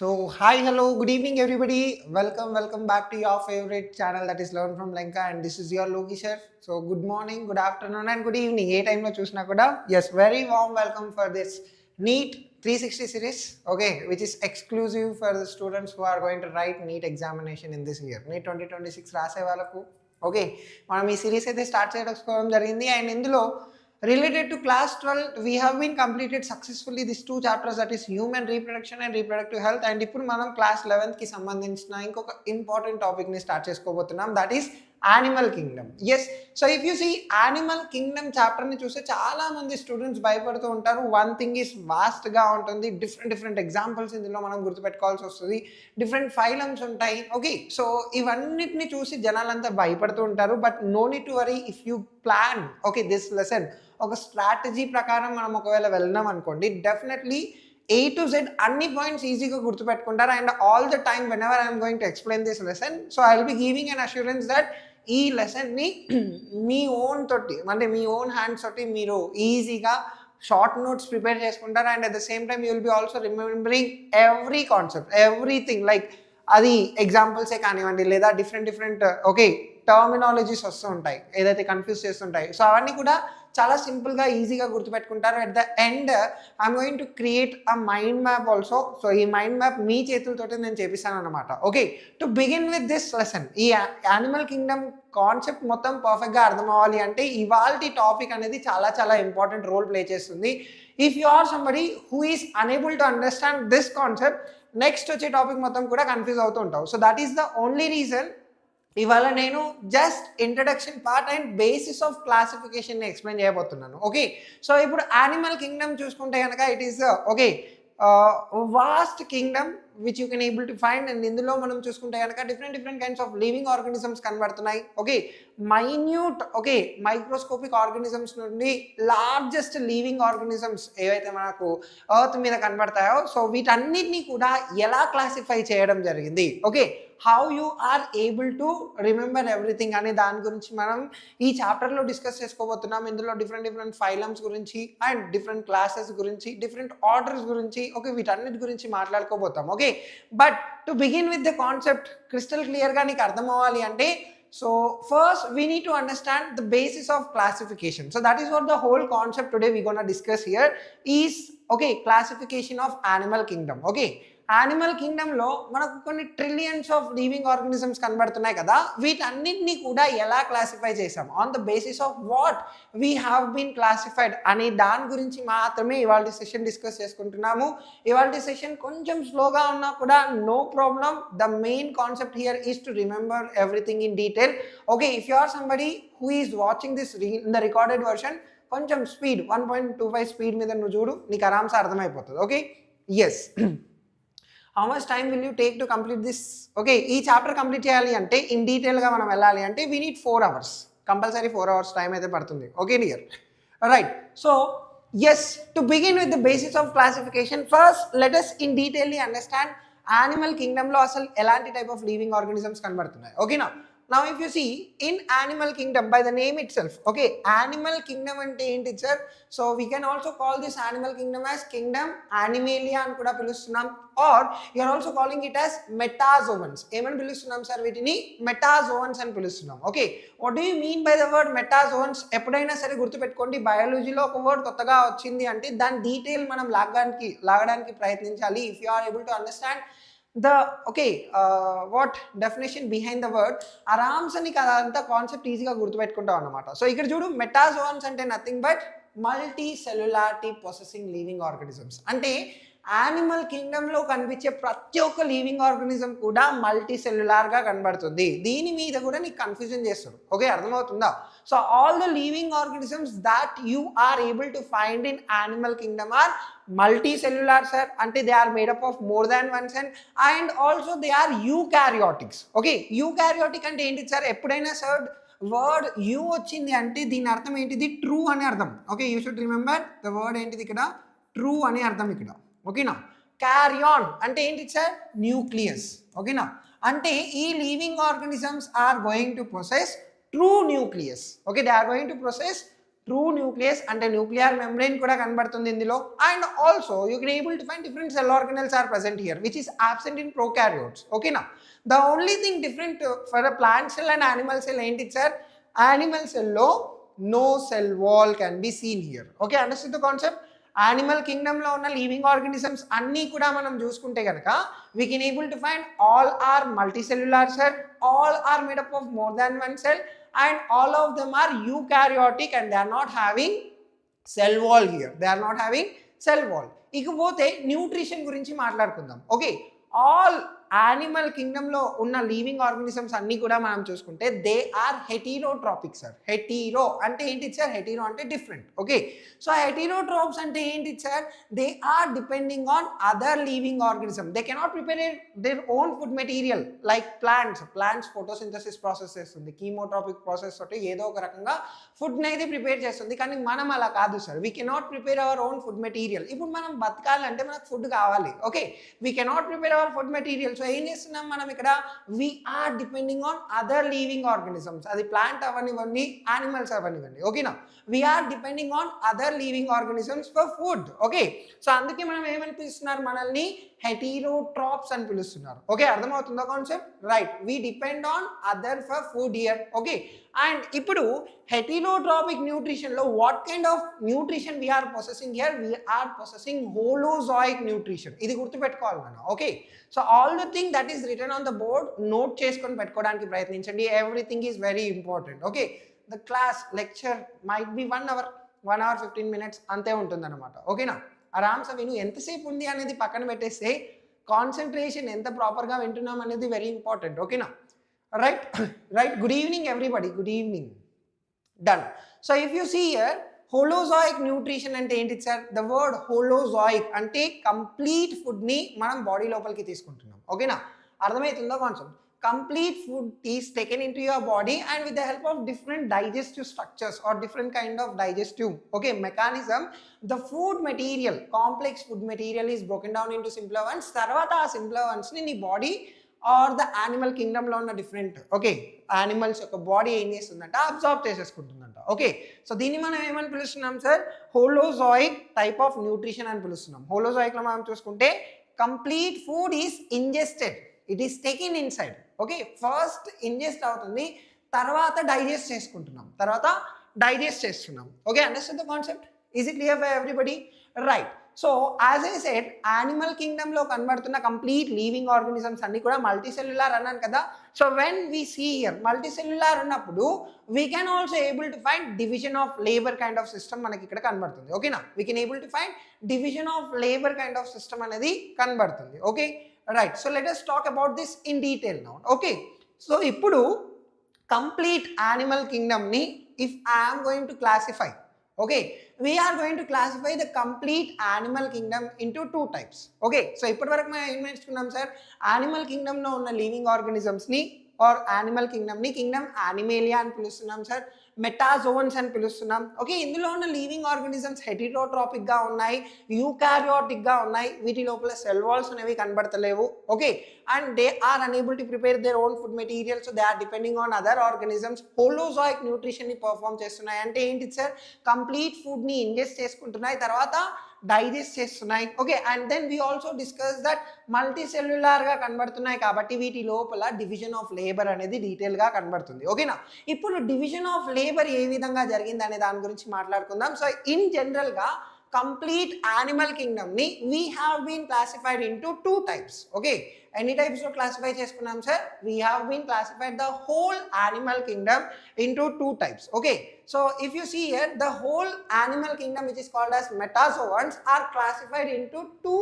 Hi, hello, good evening, everybody. Welcome back to your favorite channel that is Learn from Lanka, and this is your Logi sir. So, good morning, good afternoon, and good evening. ఏ టైంలో చూసినా కూడా yes, very warm welcome for this NEET 360 series, okay, which is exclusive for the students who are going to write NEET examination in this year. NEET 2026 రాసే వాళ్ళకు okay మనం ఈ series అయితే start చేయడం జరిగింది అండ్ ఇందులో related to class 12 we have been completed successfully these two chapters, that is human reproduction and reproductive health, and ఇప్పుడు మనం క్లాస్ 11th కి సంబంధించిన ఇంకొక ఇంపార్టెంట్ టాపిక్ ని స్టార్ట్ చేసుకోబోతున్నాం, that is animal kingdom. Yes, so if you see animal kingdom chapter ని చూస్తే చాలా మంది స్టూడెంట్స్ భయపడుతూ ఉంటారు. వన్ థింగ్ ఈస్ వాస్ట్ గా ఉంటుంది, డిఫరెంట్ ఎగ్జాంపుల్స్ ఇందులో మనం గుర్తుపెట్టుకోవాల్సి వస్తుంది, డిఫరెంట్ ఫైలమ్స్ ఉంటాయి. ఓకే, సో ఇవన్నిటిని చూసి జనాలంతా భయపడుతూ ఉంటారు. But no need to worry if you plan okay this lesson ఒక స్ట్రాటజీ ప్రకారం మనం ఒకవేళ వెళ్ళినాం అనుకోండి, డెఫినెట్లీ A to Z అన్ని పాయింట్స్ ఈజీగా గుర్తుపెట్టుకుంటారు. And all the time whenever I'm going to explain this lesson, so I will be giving an assurance that ఈ లెసన్ని మీ ఓన్ తోటి అంటే మీ ఓన్ హ్యాండ్స్ తోటి మీరు ఈజీగా షార్ట్ నోట్స్ ప్రిపేర్ చేసుకుంటారు. And at the same time you will be also remembering every concept, everything, like అది ఎగ్జాంపుల్సే కానివ్వండి లేదా డిఫరెంట్ ఓకే టర్మినాలజీస్ వస్తూ ఉంటాయి ఏదైతే కన్ఫ్యూజ్ చేస్తుంటాయి. సో అవన్నీ కూడా చాలా సింపుల్గా ఈజీగా గుర్తుపెట్టుకుంటారు. At the end I'm going to create a mind map also. So ఈ మైండ్ మ్యాప్ మీ చేతులతోటి నేను చేపిస్తాను అనమాట. Okay, to begin with this lesson, ఈ యానిమల్ కింగ్డమ్ కాన్సెప్ట్ మొత్తం పర్ఫెక్ట్గా అర్థం అవ్వాలి అంటే ఇవాల్టి టాపిక్ అనేది చాలా ఇంపార్టెంట్ రోల్ ప్లే చేస్తుంది. If you are somebody who is unable to understand this concept, next వచ్చే టాపిక్ మొత్తం కూడా కన్ఫ్యూజ్ అవుతూ ఉంటావు. So that is the only reason ఇవాళ నేను just introduction part and basis of classification explain చేయబోతున్నాను. Okay, so ఇప్పుడు యానిమల్ కింగ్డమ్ చూసుకుంటే కనుక it is okay vast kingdom which you can able to find. And ఇందులో మనం చూసుకుంటే కనుక different kinds of living organisms కనబడుతున్నాయి. Okay, minute okay microscopic organisms నుండి లార్జెస్ట్ లివింగ్ ఆర్గానిజమ్స్ ఏవైతే మనకు ఎర్త్ మీద కనబడతాయో, సో వీటన్నిటినీ కూడా ఎలా క్లాసిఫై చేయడం జరిగింది, okay how you are able to remember everything అనే దాని గురించి మనం ఈ చాప్టర్లో డిస్కస్ చేసుకోబోతున్నాం. ఇందులో డిఫరెంట్ ఫైలమ్స్ గురించి అండ్ డిఫరెంట్ క్లాసెస్ గురించి, డిఫరెంట్ ఆర్డర్స్ గురించి, ఓకే వీటన్నిటి గురించి మాట్లాడుకోబోతాం. Okay, but to begin with the concept crystal క్లియర్గా నీకు అర్థం అవ్వాలి అంటే, so first we need to understand the basis of classification. So that is what the whole concept today we're going to discuss here is okay classification of animal kingdom. Okay, animal కింగ్డమ్లో మనకు కొన్ని trillions of living organisms కనబడుతున్నాయి కదా, వీటన్నిటిని కూడా ఎలా classify చేసాం, on the basis of what we have been classified అనే దాని గురించి మాత్రమే ఇవాళ సెషన్ డిస్కస్ చేసుకుంటున్నాము. ఇవాళ సెషన్ కొంచెం స్లోగా ఉన్నా కూడా no problem, the main concept here is to remember everything in detail. Okay, if you are somebody who is watching this in the recorded version, కొంచెం స్పీడ్ 1.25 స్పీడ్ మీద నువ్వు చూడు, నీకు ఆరామ్సే అర్థమైపోతుంది. Okay, yes, how much time will you take to complete this? Okay, ఈ chapter complete చేయాలి అంటే ఇన్ డీటెయిల్గా మనం వెళ్ళాలి అంటే we need 4 hours, compulsory 4 hours time అయితే పడుతుంది. Okay dear, right. So yes, to begin with the basis of classification, first let us in detailly understand animal కింగ్డమ్లో అసలు ఎలాంటి టైప్ ఆఫ్ లివింగ్ ఆర్గానిజమ్స్ కనబడుతున్నాయి. ఓకేనా? Now if you see in animal kingdom by the name itself, okay animal kingdom ante enti sir, so we can also call this animal kingdom as kingdom animalia అని కూడా పిలుస్తున్నాం, or you are also calling it as metazoans. ఏమని పిలుస్తున్నాం sir వీటిని? metazoans అని పిలుస్తున్నాం. ఓకే, what do you mean by the word metazoans? ఎప్పుడైనా సరే గుర్తుపెట్టుకోండి, బయాలజీలో ఒక వర్డ్ కొత్తగా వచ్చింది అంటే దాని డీటెయిల్ మనం లాగడానికి ప్రయత్నించాలి. If you are able to understand the okay what definition behind the word, ఆరామ్సే నీకు అదంతా కాన్సెప్ట్ ఈజీగా గుర్తుపెట్టుకుంటావు అన్నమాట. సో ఇక్కడ చూడు, మెటాజోన్స్ అంటే nothing but multi cellularity possessing living organisms. అంటే యానిమల్ కింగ్డమ్లో కనిపించే ప్రతి ఒక్క లివింగ్ ఆర్గానిజం కూడా మల్టీ సెల్యులార్గా కనబడుతుంది. దీని మీద కూడా నీకు కన్ఫ్యూజన్ చేస్తాడు. ఓకే, అర్థమవుతుందా? So all the living organisms that you are able to find in animal kingdom are multicellular sir, అంటే they are made up of more than one cell and also they are eukaryotics. Okay, eukaryotic అంటే ఏంటి sir? ఎప్పుడైనా sir word you వచ్చింది అంటే దీని అర్థం ఏంటిది? True అని అర్థం. Okay, you should remember the word ఏంటిది ఇక్కడ? ట్రూ అని అర్థం ఇక్కడ. ఓకేనా? క్యారియాన్ అంటే ఏంటి సార్? న్యూక్లియస్. ఓకేనా? అంటే ఈ living organisms are going to process true nucleus. Okay, they are going to process true nucleus అంటే న్యూక్లియర్ మెంబ్రెయిన్ కూడా కనబడుతుంది ఇందులో. And also you can able to find different cell organelles are present here which is absent in prokaryotes. ఓకేనా, the only thing different for a plant cell and animal cell ఏంటి sir, animal సెల్లో no cell wall can be seen here. Okay, understand the concept. Animal కింగ్డమ్లో ఉన్న living organisms అన్నీ కూడా మనం చూసుకుంటే కనుక we can able to find all are multicellular cell, all are made up of more than one cell, and all of them are eukaryotic and they are not having cell wall here. They are not having cell wall. ఇకపోతే nutrition గురించి మాట్లాడుకుందాం. Okay, all animal కింగ్డమ్లో ఉన్న living organisms అన్నీ కూడా మనం చూసుకుంటే they are heterotrophic sir. Hetero అంటే ఏంటి సార్, హెటీరో అంటే డిఫరెంట్. ఓకే, సో హెటీరోట్రాప్స్ అంటే ఏంటి sir, they are depending on other living organism. They cannot prepare their own food material like plants photosynthesis process చేస్తుంది, కీమోట్రాపిక్ ప్రాసెస్ తోటి ఏదో ఒక రకంగా ఫుడ్ని అయితే ప్రిపేర్ చేస్తుంది. కానీ మనం అలా కాదు sir, we cannot prepare our own food material. ఇప్పుడు మనం బతకాలంటే మనకు ఫుడ్ కావాలి. Okay, we cannot prepare our food material. So ఏం చేస్తున్నాం మనం ఇక్కడ, we are depending on other living organisms. అది ప్లాంట్ అవనివ్వండి, యానిమల్స్ అవనివ్వండి. ఓకేనా, we are depending on other living organisms for food. Okay, so అందుకే మనం ఏమని పిలుస్తున్నారు, మనల్ని హెటీరోట్రాప్స్ అని పిలుస్తున్నారు. ఓకే, అర్థమవుతుందా concept? Right, we depend on other for food here. Okay, and ఇప్పుడు హెటీరోట్రాపిక్ న్యూట్రిషన్లో what kind of nutrition we are processing here, we are processing holozoic nutrition. ఇది గుర్తుపెట్టుకోవాలి మనం. Okay, so all the thing that is return on the board note చేసుకొని పెట్టుకోవడానికి ప్రయత్నించండి. Everything is very important. Okay, the class lecture might be 1 hour 15 minutes అంతే ఉంటుందన్నమాట. ఓకేనా, ఆరామ్సే విను. ఎంతసేపు ఉంది అనేది పక్కన పెట్టేస్తే కాన్సన్ట్రేషన్ ఎంత ప్రాపర్గా వింటున్నాం అనేది వెరీ ఇంపార్టెంట్. ఓకేనా, right right. Good evening everybody, good evening. Done. So if you see here holozoic nutrition అంటే ఏంటి సార్, ద వర్డ్ హోలోజాయిక్ అంటే కంప్లీట్ ఫుడ్ని మనం బాడీ లోపలికి తీసుకుంటున్నాం. ఓకేనా, అర్థమవుతుందో concept. Complete food is taken into your body and with the help of different digestive structures or different kind of digestive mechanism, the food material, complex food material is broken down into simpler ones. Tarvata aa simpler ones ni nee body or the animal kingdom lo unna different animals యొక్క body ఏం చేస్తుందంట, absorb చేసేసుకుంటుందంట. Okay, so దీన్ని మనం ఏమని పిలుస్తున్నాం sir, holozoic type of nutrition అని పిలుస్తున్నాం. హోలోజాయిక్లో మనం చూసుకుంటే complete food is ingested, it is taken inside. Okay, first ingest అవుతుంది, తర్వాత డైజెస్ట్ చేస్తున్నాం. Okay, understand the concept? Is it clear for everybody? Right. So as I said, animal కింగ్డమ్లో కనబడుతున్న కంప్లీట్ లివింగ్ ఆర్గానిజమ్స్ అన్ని కూడా మల్టీసెల్యులార్ అన్నాను కదా. So when we see here multicellular ఉన్నప్పుడు we can also able to find division of labour kind of system మనకి ఇక్కడ కనబడుతుంది. ఓకేనా, we can able to find division of labour kind of system అనేది కనబడుతుంది. Okay, right. So let us talk about this in detail now. Okay, so ఇప్పుడు complete animal కింగ్డమ్ని if I am going to classify, okay, we are going to classify the complete animal kingdom into 2 types. Okay, so ఇప్పటి వరకు మనం ఏం నేర్చుకున్నాం sir, animal కింగ్డమ్లో ఉన్న living ఆర్గానిజమ్స్ని ఆర్ యానిమల్ కింగ్డమ్ని కింగ్డమ్ యానిమేలియా అని పిలుస్తున్నాం సార్, మెటాజోన్స్ అని పిలుస్తున్నాం. ఓకే, ఇందులో ఉన్న లివింగ్ ఆర్గానిజమ్స్ హెటిరోట్రాపిక్గా ఉన్నాయి, యూకారియోటిక్గా ఉన్నాయి, వీటి లోపల సెల్ వాల్స్ అనేవి కనబడతలేవు. Okay, and they are unable to prepare their own food material, so they are depending on other organisms. Holozoic న్యూట్రిషన్ని పర్ఫామ్ చేస్తున్నాయి అంటే ఏంటి సార్, కంప్లీట్ ఫుడ్ని ఇంజెస్ట్ చేసుకుంటున్నాయి, తర్వాత డైజెస్ట్ చేస్తున్నాయి. Okay, and then we also discuss that మల్టీసెల్యులార్గా కనబడుతున్నాయి కాబట్టి వీటి లోపల డివిజన్ ఆఫ్ లేబర్ అనేది డీటెయిల్గా కనబడుతుంది. ఓకేనా, ఇప్పుడు డివిజన్ ఆఫ్ లేబర్ ఏ విధంగా జరిగింది అనే దాని గురించి మాట్లాడుకుందాం. సో ఇన్ జనరల్గా కంప్లీట్ యానిమల్ కింగ్డమ్ని we have been classified into 2 types. Okay, ఎన్ని టైప్స్లో క్లాసిఫై చేసుకున్నాం sir, we have been classified the whole animal kingdom into 2 types. Okay, so if you see here the whole animal kingdom which is called as metazoans are classified into 2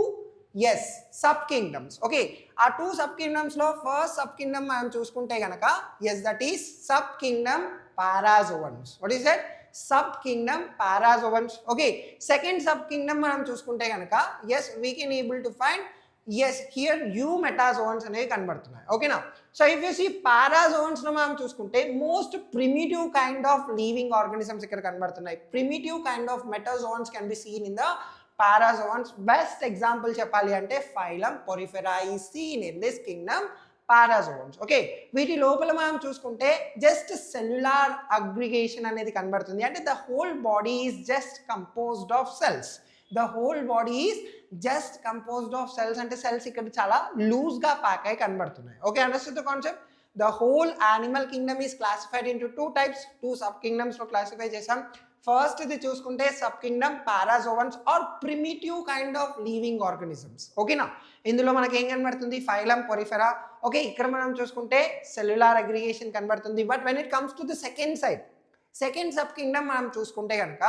sub kingdoms. Okay, ఆ 2 sub కింగ్డమ్స్లో first sub kingdom మనం చూసుకుంటే కనుక that is sub kingdom పారాజోన్స్. What is that? Sub kingdom parazoans. Okay, second sub kingdom మనం చూసుకుంటే కనుక we can able to find here you metazoans అనేవి కనబడుతున్నాయి. ఓకేనా, సో ఇఫ్ యూ సీ పారాజోన్స్లో మనం చూసుకుంటే most primitive kind of living organisms ఇక్కడ కనబడుతున్నాయి. Primitive kind of metazoans can be seen in the parazoans. Best example చెప్పాలి అంటే phylum porifera is seen in this kingdom parazoans. Okay, వీటి లోపల మనం చూసుకుంటే జస్ట్ సెల్యులార్ అగ్రిగేషన్ అనేది కనబడుతుంది. అంటే the whole body is just composed of cells. The whole body is just composed of cells. అంటే సెల్స్ ఇక్కడ చాలా లూజ్గా ప్యాక్ అయి కనబడుతున్నాయి. Okay, understood the concept. The whole animal kingdom is classified into two types, two sub-kingdoms లో classify చేసాం. First ఇది చూసుకుంటే sub kingdom parazoans are primitive kind of living organisms. ఓకేనా, ఇందులో మనకి ఏం కనబడుతుంది? Phylum, Porifera. ఓకే, ఇక్కడ మనం చూసుకుంటే సెల్యులార్ అగ్రిగేషన్ కనబడుతుంది. But when it comes to the second side, second sub kingdom మనం చూసుకుంటే కనుక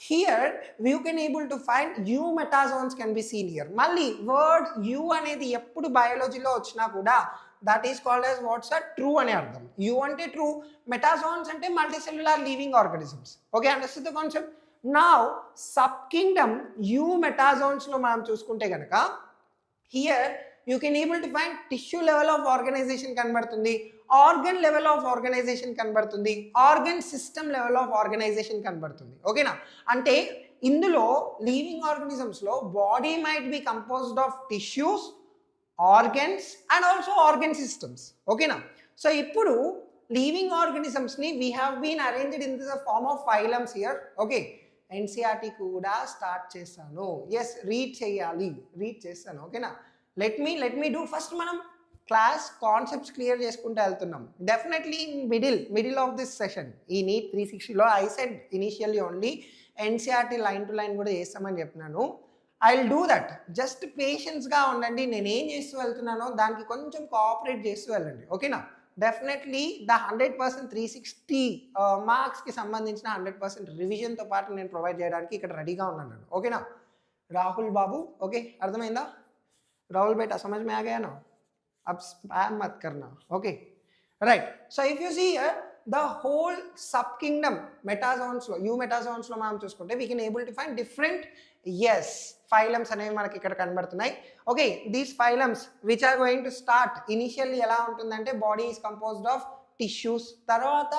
here we can able to find eumetazoans can be seen here. మళ్ళీ వర్డ్ యూ అనేది ఎప్పుడు బయాలజీలో వచ్చినా కూడా that is called as what's a true అనే అర్థం. యూ అంటే ట్రూ, మెటాజోన్స్ అంటే multicellular living organisms. Okay, understand the concept. Now sub kingdom eumetazoans లో మనం చూసుకుంటే కనుక here you can able to find tissue level of organisation కనబడుతుంది, organ level of organisation కనబడుతుంది, organ system level of organisation కనబడుతుంది. ఓకేనా, అంటే ఇందులో లివింగ్ ఆర్గానిజమ్స్లో body might be composed of tissues, organs and also organ systems. ఓకేనా, so ఇప్పుడు living ఆర్గానిజమ్స్ని we have been arranged in the form of phylums here. Okay, NCERT కూడా start చేస్తాను. ఎస్, రీడ్ చేయాలి, రీడ్ చేస్తాను. ఓకేనా, లెట్ మీ డూ. ఫస్ట్ మనం class concepts clear చేసుకుంటూ వెళ్తున్నాం. Definitely in middle of this session ఈ నీట్ 360లో I said initially only NCERT line to line కూడా చేస్తామని చెప్పినాను. I will do that. Just పేషెన్స్గా ఉండండి. నేను ఏం చేస్తూ వెళ్తున్నానో దానికి కొంచెం కోఆపరేట్ చేస్తూ వెళ్ళండి. ఓకేనా, డెఫినెట్లీ ద 100% 360 మార్క్స్కి సంబంధించిన 100% రివిజన్తో పాటు నేను ప్రొవైడ్ చేయడానికి ఇక్కడ రెడీగా ఉన్నాను. ఓకేనా, రాహుల్ బాబు. ఓకే, అర్థమైందా? రాహుల్ బేటా समझ में आ गया ना? अब स्पैम मत करना. Okay, right. So if you see here the whole sub kingdom metazoans లో యూమెటాజోన్స్ లో మనం చూసుకుంటే we can able to find different phylums అనేవి మనకి ఇక్కడ కనబడుతున్నాయి. Okay, these phylums which are going to start initially ఎలా ఉంటుందంటే body is composed of tissues, తర్వాత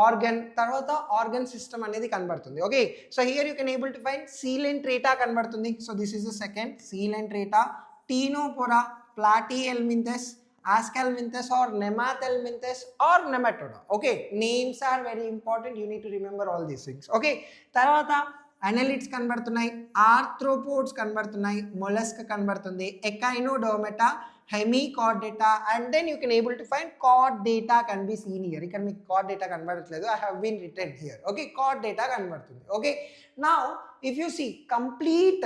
ఆర్గన్, తర్వాత ఆర్గన్ సిస్టమ్ అనేది కనబడుతుంది. Okay, so here you can able to find coelenterata కనబడుతుంది. So this is the second coelenterata, ctenophora, platyhelminthes, Ascalminthus or Nemathelminthus or Nematoda. Okay, names are very important. You need to remember all these things. Okay, tarvata annelids కనబడుతున్నాయి, arthropods కనబడుతున్నాయి, mollusc కనబడుతుంది, ఎకైనోడర్మేటా, Hemichordata, and then you can able to find chordata can be seen here. ఇక్కడ మీకు chordata కనబడట్లేదు, I have been written here. Okay, chordata కనబడుతుంది. Okay, now if you see complete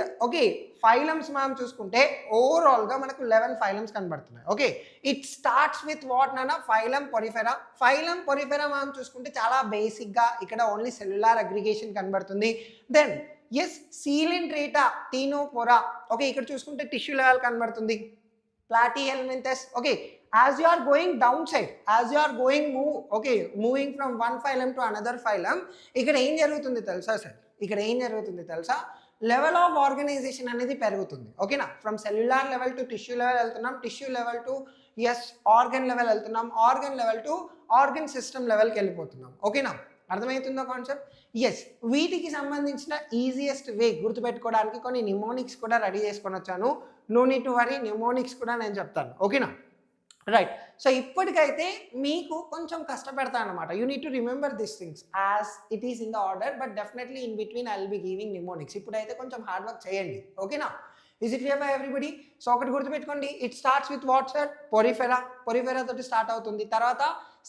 phylums మనం చూసుకుంటే overall గా మనకు 11 ఫైలమ్స్ కనబడుతున్నాయి. Okay, it starts with what నానా ఫైలం పొరిఫెరా. ఫైలం పొరిఫెరా మనం చూసుకుంటే చాలా బేసిక్ గా ఇక్కడ ఓన్లీ సెల్యులార్ అగ్రిగేషన్ కనబడుతుంది. Then Coelenterata, Ctenophora. ఓకే, ఇక్కడ చూసుకుంటే టిష్యూ లెవెల్ కనబడుతుంది, Platyhelminthes. Okay, as you are going downside, as you are going moving from one phylum to another phylum, ఇక్కడ ఏం జరుగుతుంది తెలుసా సార్? ఇక్కడ ఏం జరుగుతుంది తెలుసా? లెవెల్ ఆఫ్ ఆర్గనైజేషన్ అనేది పెరుగుతుంది. ఓకేనా, from cellular level to tissue level వెళ్తున్నాం, tissue level to organ level వెళ్తున్నాం, organ level to organ system లెవెల్కి వెళ్ళిపోతున్నాం. ఓకేనా, అర్థమవుతుందో కాన్సెప్ట్? వీటికి సంబంధించిన ఈజియెస్ట్ వే గుర్తుపెట్టుకోవడానికి కొన్ని నిమోనిక్స్ కూడా రెడీ చేసుకొని వచ్చాను. No need to worry, mnemonics కూడా నేను చెప్తాను. ఓకేనా, రైట్. సో ఇప్పటికైతే మీకు కొంచెం కష్టపెడతా అనమాట. You need to remember this things as it is in the order, but definitely in between I will be giving mnemonics. ఇప్పుడైతే కొంచెం హార్డ్ వర్క్ చేయండి. ఓకేనా, is it clear by everybody? So ఒకటి గుర్తుపెట్టుకోండి, it starts with what sir? Porifera. Porifera తోటి start అవుతుంది. తర్వాత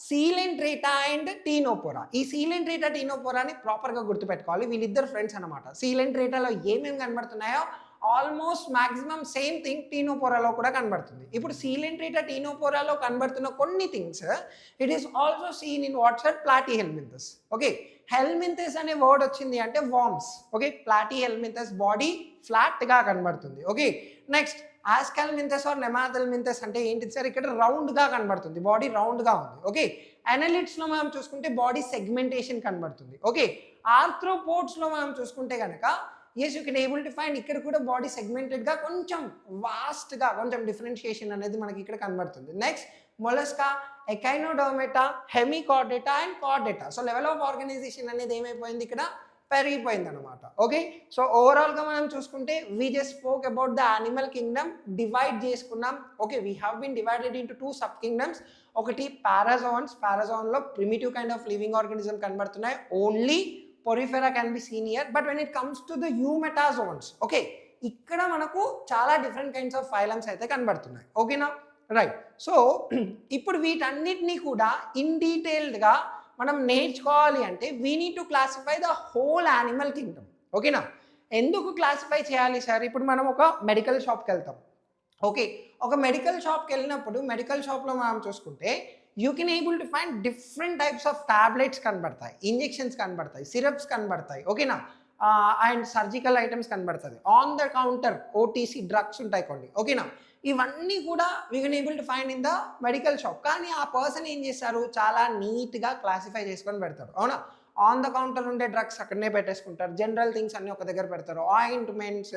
సీలెంట్రేటా and టీనోపోరా. ఈ సీలెంట్రేటా టీనోపోరాని ప్రాపర్గా గుర్తుపెట్టుకోవాలి. వీళ్ళిద్దరు ఫ్రెండ్స్ అనమాట. సీలెంట్రేటాలో ఏమేమి కనబడుతున్నాయో ఆల్మోస్ట్ మ్యాక్సిమం సేమ్ థింగ్ టీనోపోరాలో కూడా కనబడుతుంది. ఇప్పుడు సీలెంట్రేటా టీనోపోరాలో కనబడుతున్న కొన్ని things it is also seen in WhatsApp Platyhelminthes. Okay, Helminthes అనే వర్డ్ వచ్చింది అంటే వార్మ్స్. ఓకే, ప్లాటీహెల్మింథస్ బాడీ ఫ్లాట్గా కనబడుతుంది. ఓకే, నెక్స్ట్ ఆస్కాల్మింథస్ ఆర్ నెమాథెల్మింథస్ అంటే ఏంటి సార్? ఇక్కడ రౌండ్గా కనబడుతుంది, బాడీ రౌండ్గా ఉంది. ఓకే, అనలిడ్స్లో మనం చూసుకుంటే బాడీ సెగ్మెంటేషన్ కనబడుతుంది. ఓకే, ఆర్థ్రోపోడ్స్లో మనం చూసుకుంటే కనుక you can able to find ఇక్కడ కూడా బాడీ సెగ్మెంటెడ్గా కొంచెం వాస్ట్గా కొంచెం డిఫరెన్షియేషన్ అనేది మనకి ఇక్కడ కనబడుతుంది. Next Mollusca, Echinodermata, Hemichordata and Chordata. So level of organisation అనేది ఏమైపోయింది ఇక్కడ? పెరిగిపోయిందనమాట. ఓకే, సో ఓవరాల్గా మనం చూసుకుంటే we just spoke about the animal kingdom, divide చేసుకున్నాం. Okay, we have been divided into 2 sub kingdoms. ఒకటి పారాజోన్స్, పారాజోన్లో primitive kind of living organism కనబడుతున్నాయి, only Porifera can be seen here. But when it comes to the eumetazoans, okay, ఇక్కడ మనకు చాలా different kinds of phylums అయితే కనబడుతున్నాయి. ఓకేనా, right. So ఇప్పుడు వీటన్నిటినీ కూడా ఇన్ డీటెయిల్డ్గా మనం నేర్చుకోవాలి అంటే we need to classify the whole animal kingdom. ఓకేనా, ఎందుకు క్లాసిఫై చేయాలి సార్? ఇప్పుడు మనం ఒక మెడికల్ షాప్కి వెళ్తాం. ఓకే, ఒక మెడికల్ షాప్కి వెళ్ళినప్పుడు మెడికల్ షాప్లో మనం చూసుకుంటే you can able to find different types of tablets కనబడతాయి, ఇంజెక్షన్స్ కనబడతాయి, సిరప్స్ కనబడతాయి. ఓకేనా, అండ్ సర్జికల్ ఐటమ్స్ కనబడుతుంది. On the counter OTC drugs ఉంటాయి కొన్ని. ఓకేనా, ఇవన్నీ కూడా we can able to find in the medical shop. కానీ ఆ పర్సన్ ఏం చేస్తారు, చాలా నీట్గా క్లాసిఫై చేసుకొని పెడతారు. అవునా, ఆన్ ద కౌంటర్ ఉండే డ్రగ్స్ అక్కడనే పెట్టేసుకుంటారు, జనరల్ థింగ్స్ అన్నీ ఒక దగ్గర పెడతారు, ointments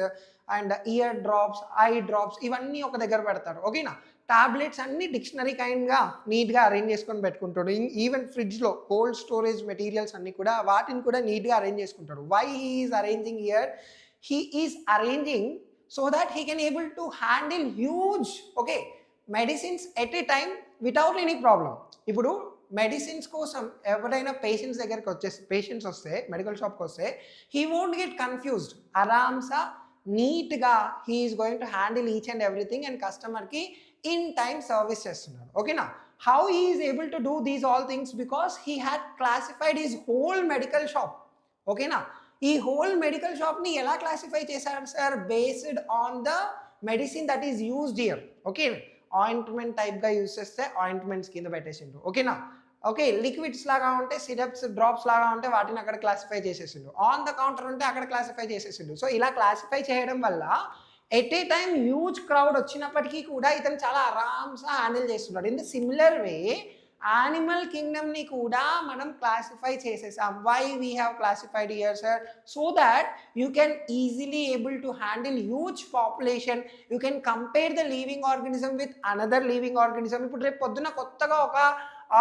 and ear drops, eye drops ఇవన్నీ ఒక దగ్గర పెడతారు. ఓకేనా, టాబ్లెట్స్ అన్ని డిక్షనరీ కైండ్గా నీట్గా అరేంజ్ చేసుకొని పెట్టుకుంటాడు. ఈవెన్ ఫ్రిడ్జ్లో కోల్డ్ స్టోరేజ్ మెటీరియల్స్ అన్నీ కూడా వాటిని కూడా నీట్గా అరేంజ్ చేసుకుంటాడు. Why he is arranging here? He is arranging so that he can able to handle huge medicines at a time without any problem. ఇప్పుడు మెడిసిన్స్ కోసం ఎవరైనా పేషెంట్స్ దగ్గరికి పేషెంట్స్ వస్తే మెడికల్ షాప్కి వస్తే హీ వోంట్ గెట్ కన్ఫ్యూజ్డ్, ఆరామ్సా నీట్గా he is going to handle each and everything and కస్టమర్కి in time service చేస్తున్నాడు. ఓకేనా, how he is able to do these all things? Because he had classified his whole medical shop. ఓకేనా, ఈ whole medical షాప్ని ఎలా classify చేశారు sir? Based on the medicine that is used here. Okay, ointment టైప్గా use చేస్తే ointments కింద పెట్టేసిండు. ఓకేనా, okay, liquids లాగా ఉంటే సిరప్స్, డ్రాప్స్ లాగా ఉంటే వాటిని అక్కడ క్లాసిఫై చేసేసిండు. ఆన్ ద కౌంటర్ ఉంటే అక్కడ క్లాసిఫై చేసేసిండు. సో ఇలా క్లాసిఫై చేయడం వల్ల at a time huge crowd వచ్చినప్పటికీ కూడా ఇతను చాలా ఆరామ్సా హ్యాండిల్ చేస్తున్నాడు. In the similar way animal కింగ్డమ్ని కూడా మనం క్లాసిఫై చేసేసాం. Why we have classified here sir? So that you can easily able to handle huge population. You can compare the living organism with another living organism. ఇప్పుడు రేపు పొద్దున కొత్తగా ఒక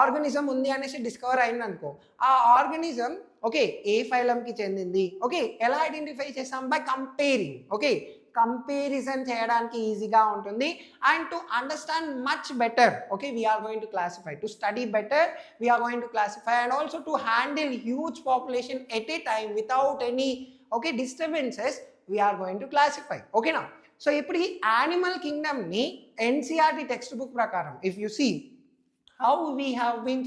organism ఉంది అనేసి డిస్కవర్ అయింది అనుకో, ఆ ఆర్గానిజం ఓకే ఏ ఫైలంకి చెందింది, ఓకే ఎలా ఐడెంటిఫై చేసాం? By comparing. ఓకే, కంపారిజన్ చేయడానికి ఈజీగా ఉంటుంది. And to understand much better, okay we are going to classify, to study better we are going to classify, and also to handle huge population at a time without any okay disturbances we are going to classify. ఓకేనా, so ఇప్పుడు ఈ animal కింగ్డమ్ని NCERT text book ప్రకారం if you see how we have been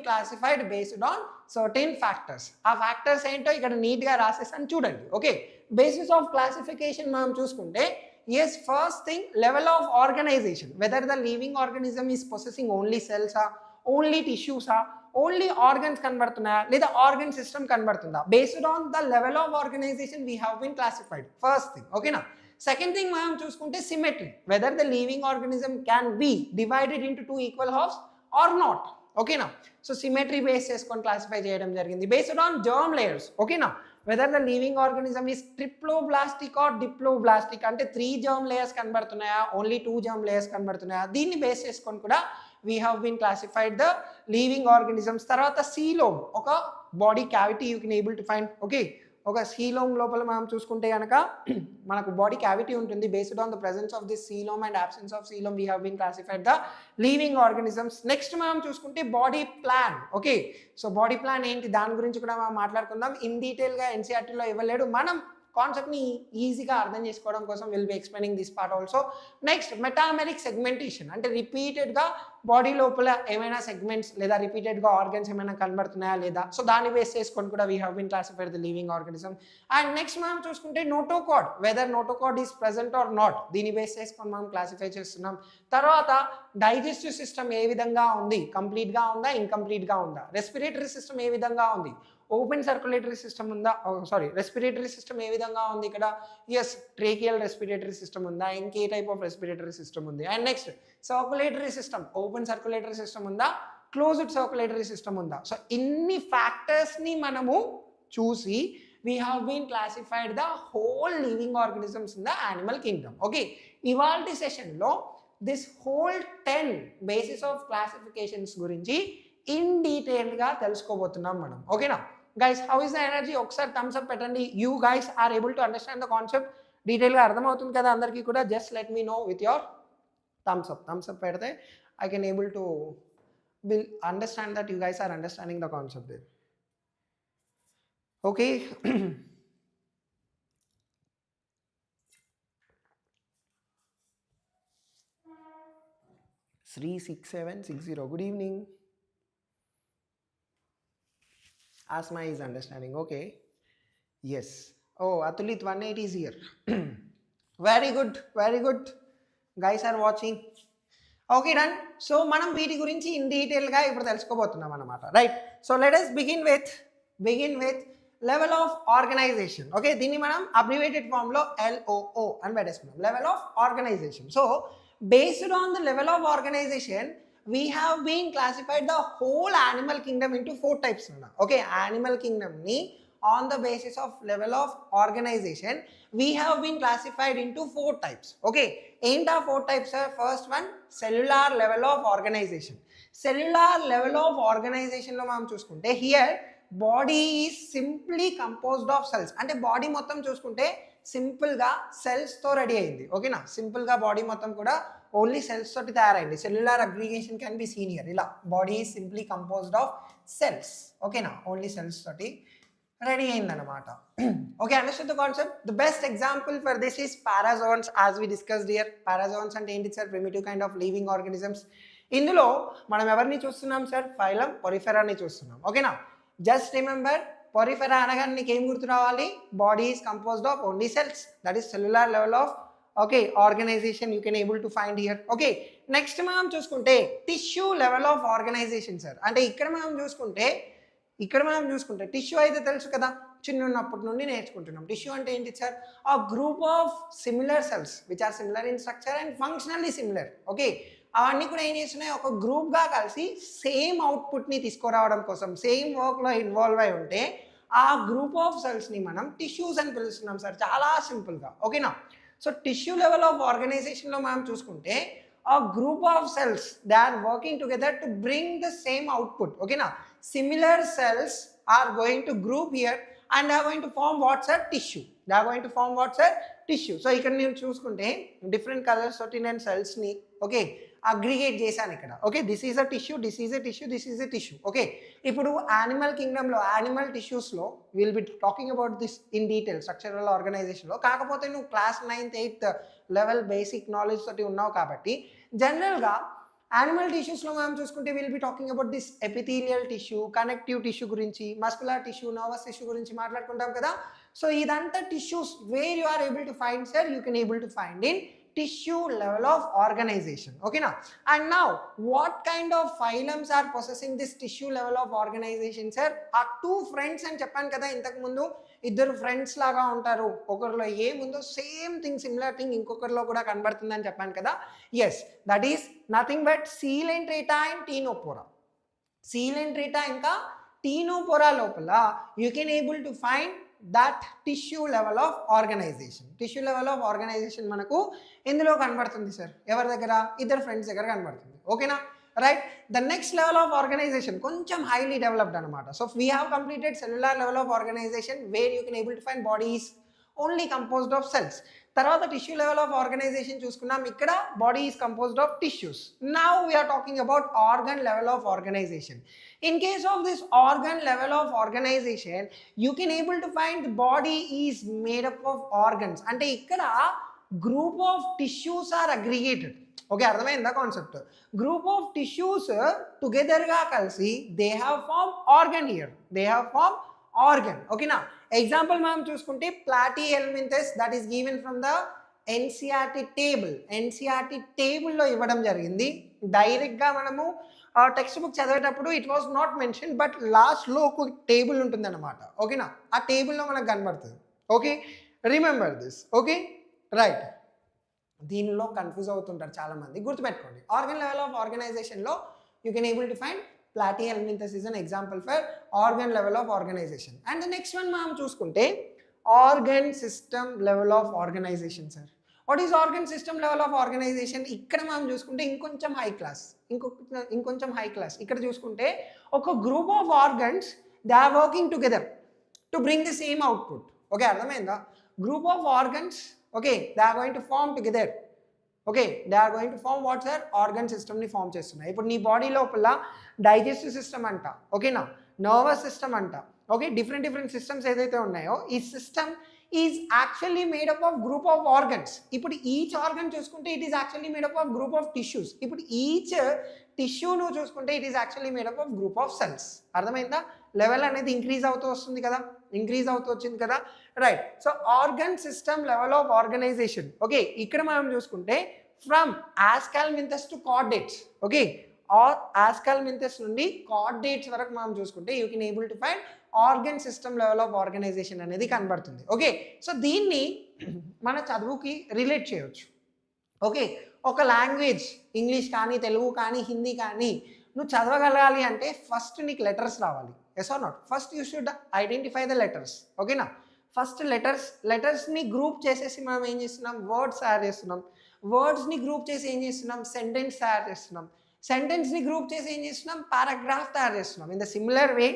classified based on certain factors. ఆ factors ఏంటో ఇక్కడ నీట్గా రాసేసాను చూడండి. ఓకే, బేసిస్ ఆఫ్ క్లాసిఫికేషన్ మనం చూసుకుంటే yes, first thing, level of organization, whether the living organism is possessing only cells only టిష్యూసా, only organs కనబడుతున్నాయా, లేదా ఆర్గన్ సిస్టమ్ కనబడుతుందా? Based on the level of organisation we have been classified. First thing. ఓకేనా, second thing మనం చూసుకుంటే symmetry, whether the living organism can be divided into 2 equal halves or not. ఓకేనా, so symmetry base చేసుకొని classify చేయడం జరిగింది. Based on germ layers. ఓకేనా, whether the living organism is triploblastic or diploblastic, అంటే 3 germ layers కనబడుతున్నాయా, only 2 germ layers కనబడుతున్నాయా, దీన్ని base చేసుకొని కూడా we have been classified the living organisms. తర్వాత సీలోమ్, ఒక body cavity you can able to find. Okay, ఒక coelom లోపల మనం చూసుకుంటే కనుక మనకు బాడీ క్యావిటీ ఉంటుంది. Based on the presence of this coelom and absence of coelom we have been classified the living organisms. Next మనం చూసుకుంటే body plan. Okay, so body plan ఏంటి దాని గురించి కూడా మనం మాట్లాడుకుందాం. ఇన్ డీటెయిల్గా ఎన్సీఆర్టీలో ఇవ్వలేడు, మనం కాన్సెప్ట్ని ఈజీగా అర్థం చేసుకోవడం కోసం will be explaining this part also. Next metameric segmentation, అంటే రిపీటెడ్గా బాడీ లోపల ఏమైనా సెగ్మెంట్స్ లేదా రిపీటెడ్గా ఆర్గన్స్ ఏమైనా కనబడుతున్నాయా లేదా, సో దాన్ని బేస్ చేసుకొని కూడా we have been classified the living organism. And next మనం చూసుకుంటే notochord, whether notochord is present or not, దీన్ని బేస్ చేసుకొని మనం క్లాసిఫై చేస్తున్నాం. తర్వాత డైజెస్టివ్ సిస్టమ్ ఏ విధంగా ఉంది, కంప్లీట్గా ఉందా, ఇన్కంప్లీట్గా ఉందా. రెస్పిరేటరీ సిస్టమ్ ఏ విధంగా ఉంది, ఓపెన్ సర్క్యులేటరీ సిస్టమ్ ఉందా, రెస్పిరేటరీ సిస్టమ్ ఏ విధంగా ఉంది ఇక్కడ, ఎస్ ట్రేకియల్ రెస్పిరేటరీ సిస్టమ్ ఉందా, ఇంకే టైప్ ఆఫ్ రెస్పిరేటరీ సిస్టమ్ ఉంది. And next circulatory system, open circulatory system ఉందా, క్లోజ్డ్ సర్క్యులేటరీ సిస్టమ్ ఉందా. సో ఇన్ని ఫ్యాక్టర్స్ని మనము చూసి we have been classified the whole living organisms in the animal kingdom. Okay, ఇవాల్టి సెషన్లో this whole 10 basis of classifications గురించి in డీటెయిల్గా తెలుసుకోబోతున్నాం మనం. ఓకేనా, guys how is the energy? ఒకసారి థమ్స్ అప్ పెట్టండి. You guys are able to understand the concept. డీటెయిల్గా అర్థమవుతుంది కదా అందరికీ కూడా? Just let me know with your thumbs up. Thumbs up పెడితే I can able to understand that you guys are understanding the concept. Okay. 36760. Good evening. Asma is understanding. Okay. Yes. Oh, Atulit 180 is here. Very good. Very good. Guys are watching. Okay, done. So, manam veeti gurinchi in detail ga ippudu telusukobothunam anamata. Right. So, let us begin with level of organization. Okay, దీన్ని మనం abbreviated form లో LOO అని పెట్టేసుకున్నాం. Level of organization. So, based on the level of organization, we have been classified the whole animal kingdom into 4 types. Okay, animal kingdom ni on the basis of level of organization, we have been classified into 4 types. Okay, ain't 4 types, sir? First one, cellular level of organization. Cellular level of organization lo మనం చూసుకుంటే here body is simply composed of cells. అంటే body మొత్తం చూసుకుంటే సింపుల్గా సెల్స్తో ready అయింది. ఓకేనా? సింపుల్గా body మొత్తం కూడా ఓన్లీ సెల్స్ తోటి తయారైంది. Cellular aggregation can be seen here. ఇలా body is simply composed of cells. ఓకేనా? ఓన్లీ సెల్స్ తోటి రెడీ అయిందనమాట. Okay, understand the concept. The best example for this is parazoans, as we discussed here. Parazoans అంటే ఏంటి sir? Primitive kind of living organisms. ఇందులో మనం ఎవరిని చూస్తున్నాం sir? Phylum పొరిఫెరాని చూస్తున్నాం. ఓకేనా? జస్ట్ రిమెంబర్, పొరిఫెరా అనగానే నీకు ఏం గుర్తు రావాలి? Body is composed of only cells. That is cellular level of organisation you can able to find here. Okay, next మనం చూసుకుంటే tissue level of organisation sir. అంటే ఇక్కడ మనం చూసుకుంటే టిష్యూ అయితే తెలుసు కదా, చిన్నప్పటి నుండి నేర్చుకుంటున్నాం. టిష్యూ అంటే ఏంటి సార్? ఆ group of similar cells which are similar in structure and functionally similar. Okay, అవన్నీ కూడా ఏం చేస్తున్నాయి? ఒక గ్రూప్గా కలిసి సేమ్ అవుట్పుట్ని తీసుకురావడం కోసం సేమ్ వర్క్లో ఇన్వాల్వ్ అయి ఉంటే ఆ గ్రూప్ ఆఫ్ సెల్స్ని మనం టిష్యూస్ అని పిలుస్తున్నాం సార్. చాలా సింపుల్గా. ఓకేనా? సో టిష్యూ లెవెల్ ఆఫ్ ఆర్గనైజేషన్లో మనం చూసుకుంటే ఆ group of cells they are working together to bring the same output. ఓకేనా? Similar cells are going to group here and they are going to form what, sir? Tissue. They are going to form what, sir? Tissue. So ఇక్కడ నేను చూసుకుంటే different colours తోటి నేను సెల్స్ని okay aggregate చేశాను ఇక్కడ. Okay, this is a tissue, this is a tissue, this is a tissue. Okay, ఇప్పుడు animal కింగ్డమ్లో animal టిష్యూస్లో will be talking about this in detail structural ఆర్గనైజేషన్లో. కాకపోతే నువ్వు class 9th 8th level basic knowledge తోటి ఉన్నావు కాబట్టి జనరల్గా యానిమల్ టిష్యూస్లో మనం చూసుకుంటే will be talking about this epithelial tissue, connective tissue గురించి, మస్కులర్ టిష్యూ, నర్వస్ టిష్యూ గురించి మాట్లాడుకుంటాం కదా. సో ఇదంతా tissues where you are able to find sir, you can able to find in tissue level of organization. Okay now, and now what kind of phylums are possessing this tissue level of organization, sir? Are 2 friends అని చెప్పాను కదా ఇంతకు ముందు. ఇద్దరు friends లాగా ఉంటారు, ఒకరిలో ఏముందో సేమ్ థింగ్ సిమిలర్ థింగ్ ఇంకొకరిలో కూడా కనబడుతుందని చెప్పాను కదా. Yes, that is nothing but Coelenterata and Ctenophora. Coelenterata ఇంకా టీనోపోరా లోపల you can able to find that tissue level of organisation. Tissue level of organisation మనకు ఎందులో కనబడుతుంది సార్? ఎవరి దగ్గర? ఇద్దరు ఫ్రెండ్స్ దగ్గర కనబడుతుంది. ఓకేనా? Right. The next level of organisation కొంచెం హైలీ డెవలప్డ్ అనమాట. So we have completed cellular level of organisation where you can able to find bodies only composed of cells. తర్వాత టిష్యూ లెవెల్ ఆఫ్ ఆర్గనైజేషన్ చూసుకున్నాం. ఇక్కడ body is composed of tissues. Now we are talking about organ level of organisation. In case of this organ level of organization, you can able to find the body is made up of organs. అంటే ఇక్కడ group of tissues are aggregated. Okay, అర్థమైందా concept? Group of tissues టుగెదర్గా కలిసి they have form organ here. They have form organ. ఓకేనా? Example మనం చూసుకుంటే Platyhelminthes that is given from the NCERT table. NCERT టేబుల్లో ఇవ్వడం జరిగింది. డైరెక్ట్గా మనము టెక్స్ట్ బుక్ చదివేటప్పుడు it was not mention, but లాస్ట్లో ఒక టేబుల్ ఉంటుంది అనమాట. ఓకేనా? ఆ టేబుల్లో మనకు కనబడుతుంది. Okay, remember this. Okay, right. దీనిలో కన్ఫ్యూజ్ అవుతుంటారు చాలామంది, గుర్తుపెట్టుకోండి. ఆర్గన్ లెవెల్ ఆఫ్ ఆర్గనైజేషన్లో you can able to find Platyhelminthes is an example for organ level of organisation. And next one మనం చూసుకుంటే organ system level of organisation sir. What is organ system level of organisation? ఇక్కడ మనం చూసుకుంటే ఇంకొంచెం high class. ఇక్కడ చూసుకుంటే ఒక group of organs they are working together to bring the same output. Okay, అర్థమైందా? Group of organs, okay, they are going to form together. Okay, they are going to form what sir? Organ సిస్టమ్ని form చేస్తున్నాయి. ఇప్పుడు నీ body లోపల digestive system అంట, ఓకేనా, nervous system అంట, okay, different systems ఏదైతే ఉన్నాయో ఈ system is actually made up of group of organs. ఇప్పుడు ఈచ్ ఆర్గన్ చూసుకుంటే it is actually made up of group of tissues. ఇప్పుడు ఈచ్ టిష్యూను చూసుకుంటే it is actually made up of group of cells. అర్థమైందా? లెవెల్ అనేది ఇంక్రీజ్ అవుతూ వస్తుంది కదా, ఇంక్రీజ్ అవుతూ వచ్చింది కదా, right. So organ system level of organisation. Okay, ఇక్కడ మనం చూసుకుంటే from Aschelminthes to chordates, okay, or Aschelminthes నుండి కార్డేట్స్ వరకు మనం చూసుకుంటే you can able to find organ system level of organisation అనేది కనబడుతుంది. ఓకే, సో దీన్ని మన చదువుకి రిలేట్ చేయవచ్చు. ఓకే, ఒక లాంగ్వేజ్ ఇంగ్లీష్ కానీ తెలుగు కానీ హిందీ కానీ నువ్వు చదవగలగాలి అంటే ఫస్ట్ నీకు లెటర్స్ రావాలి. Yes or not? First you should identify the letters. ఓకేనా? ఫస్ట్ లెటర్స్ని గ్రూప్ చేసేసి మనం ఏం చేస్తున్నాం? వర్డ్స్ తయారు చేస్తున్నాం. వర్డ్స్ని గ్రూప్ చేసి ఏం చేస్తున్నాం? సెంటెన్స్ తయారు చేస్తున్నాం. సెంటెన్స్ని గ్రూప్ చేసి ఏం చేస్తున్నాం? పారాగ్రాఫ్ తయారు చేస్తున్నాం. In the similar way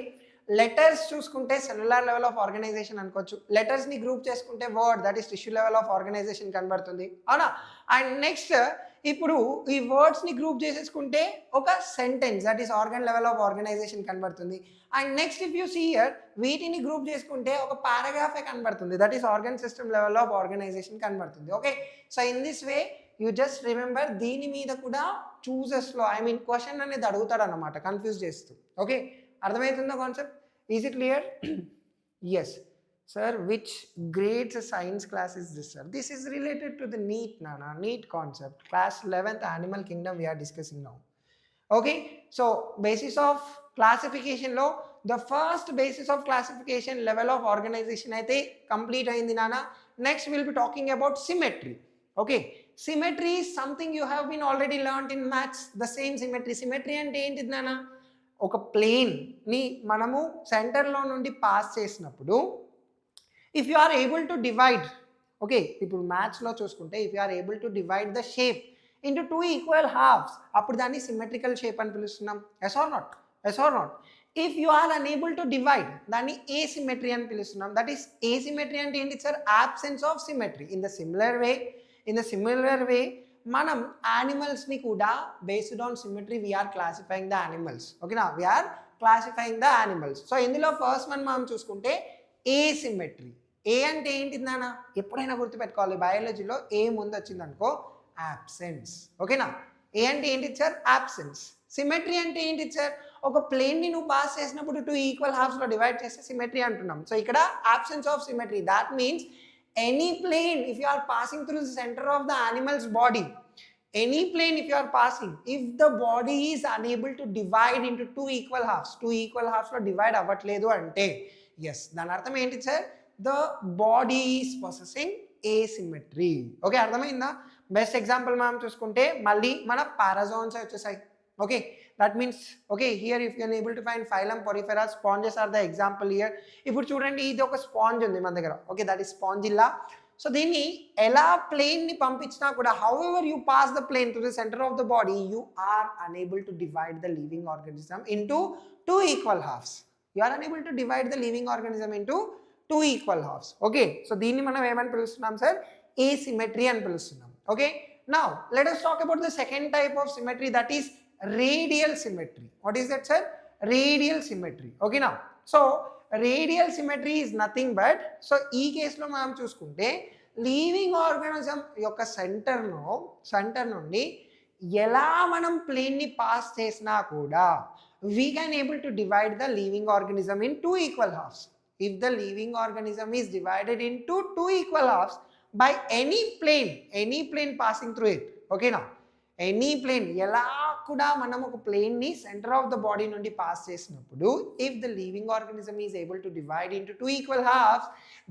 letters చూసుకుంటే సెల్యులార్ లెవెల్ ఆఫ్ ఆర్గనైజేషన్ అనుకోవచ్చు. లెటర్స్ని గ్రూప్ చేసుకుంటే word, that is tissue level of organisation కనబడుతుంది, అవునా? అండ్ నెక్స్ట్ ఇప్పుడు ఈ వర్డ్స్ని గ్రూప్ చేసేసుకుంటే ఒక sentence, that is organ level of organisation కనబడుతుంది. And next if you see here వీటిని గ్రూప్ చేసుకుంటే ఒక పారాగ్రాఫే కనబడుతుంది, that is organ system level of organisation కనబడుతుంది. Okay, so in this way you just remember, దీని మీద కూడా చూసెస్లో ఐ మీన్ క్వశ్చన్ అనేది అడుగుతాడు అనమాట, కన్ఫ్యూజ్ చేస్తూ. ఓకే, అర్థమవుతుందో concept? Is it clear? Yes sir, which grades science class is this, sir? This is related to the NEET, nana, NEET concept, class 11th animal kingdom we are discussing now. Okay, so basis of classification lo the first basis of classification level of organization aithe complete ayindi nana. Next we will be talking about symmetry. Okay, symmetry is something you have been already learned in maths, the same symmetry. Symmetry ante enti nana? ఒక plane ని మనము సెంటర్లో నుండి pass చేసినప్పుడు if you are able to divide, okay, ఇప్పుడు మ్యాథ్స్లో చూసుకుంటే if you are able to divide the shape into two equal halves, అప్పుడు దాన్ని సిమెట్రికల్ షేప్ అని పిలుస్తున్నాం. Yes or not? Yes or not? If you are unable to divide, దాన్ని asymmetry అని పిలుస్తున్నాం. దట్ ఈస్ ఏసిమెట్రీ అంటే ఏంటి sir? absence of symmetry. In the similar way మనం యానిమల్స్ని కూడా based on symmetry we are classifying the animals. ఓకేనా? We are classifying the animals. So ఇందులో ఫస్ట్ వన్ మనం చూసుకుంటే ఏసిమెట్రీ. ఏ అంటే ఏంటి నాన్న? ఎప్పుడైనా గుర్తుపెట్టుకోవాలి, బయాలజీలో ఏ ముందు వచ్చింది అనుకో యాబ్సెన్స్. ఓకేనా? ఏ అంటే ఏంటి సార్? యాబ్సెన్స్. సిమెట్రీ అంటే ఏంటి సార్? ఒక ప్లేన్ని నువ్వు పాస్ చేసినప్పుడు టూ ఈక్వల్ హాఫ్స్లో డివైడ్ చేస్తే సిమెట్రీ అంటున్నాం. సో ఇక్కడ absence of symmetry, that means any plane if you are passing through the centre of the animals body, any plane if you are passing, if the body is unable to divide into two equal halves lo divide avvatledu ante, yes, dan artham enti sir? The body is possessing asymmetry. Okay, అర్థమైందా? Best example మనం చూసుకుంటే మళ్ళీ మన parazoans వచ్చేసాయి. Okay, that means okay here if you are able to find phylum porifera, sponges are the example here. ఇప్పుడు చూడండి, ఇది ఒక స్పాంజ్ ఉంది మన దగ్గర. ఓకే, దట్ ఈస్ స్పాంజిల్లా. సో దీన్ని ఎలా ప్లేన్ని పంపించినా కూడా, however you pass the plane to the centre of the body, you are unable to divide the living organism into two equal halves. You are unable to divide the living organism into two equal halves. Okay, so దీన్ని మనం ఏమని పిలుస్తున్నాం sir? Asymmetry అని పిలుస్తున్నాం. Okay, now let us talk about the second type of symmetry, that is radial symmetry. What is that, sir? Radial symmetry. Okay, now so radial symmetry is nothing but, so ఈ కేసులో మనం చూసుకుంటే living organism యొక్క centre నుండి ఎలా మనం ప్లేన్ని pass చేసినా కూడా we can able to divide the living organism in two equal halves. If the living organism is divided in two equal halves by any plane passing through it. ఓకేనా? Any plane, ఎలా కూడా మనం ఒక ప్లేన్ని centre of the body నుండి pass చేసినప్పుడు, if the living organism is able to divide into two equal halves,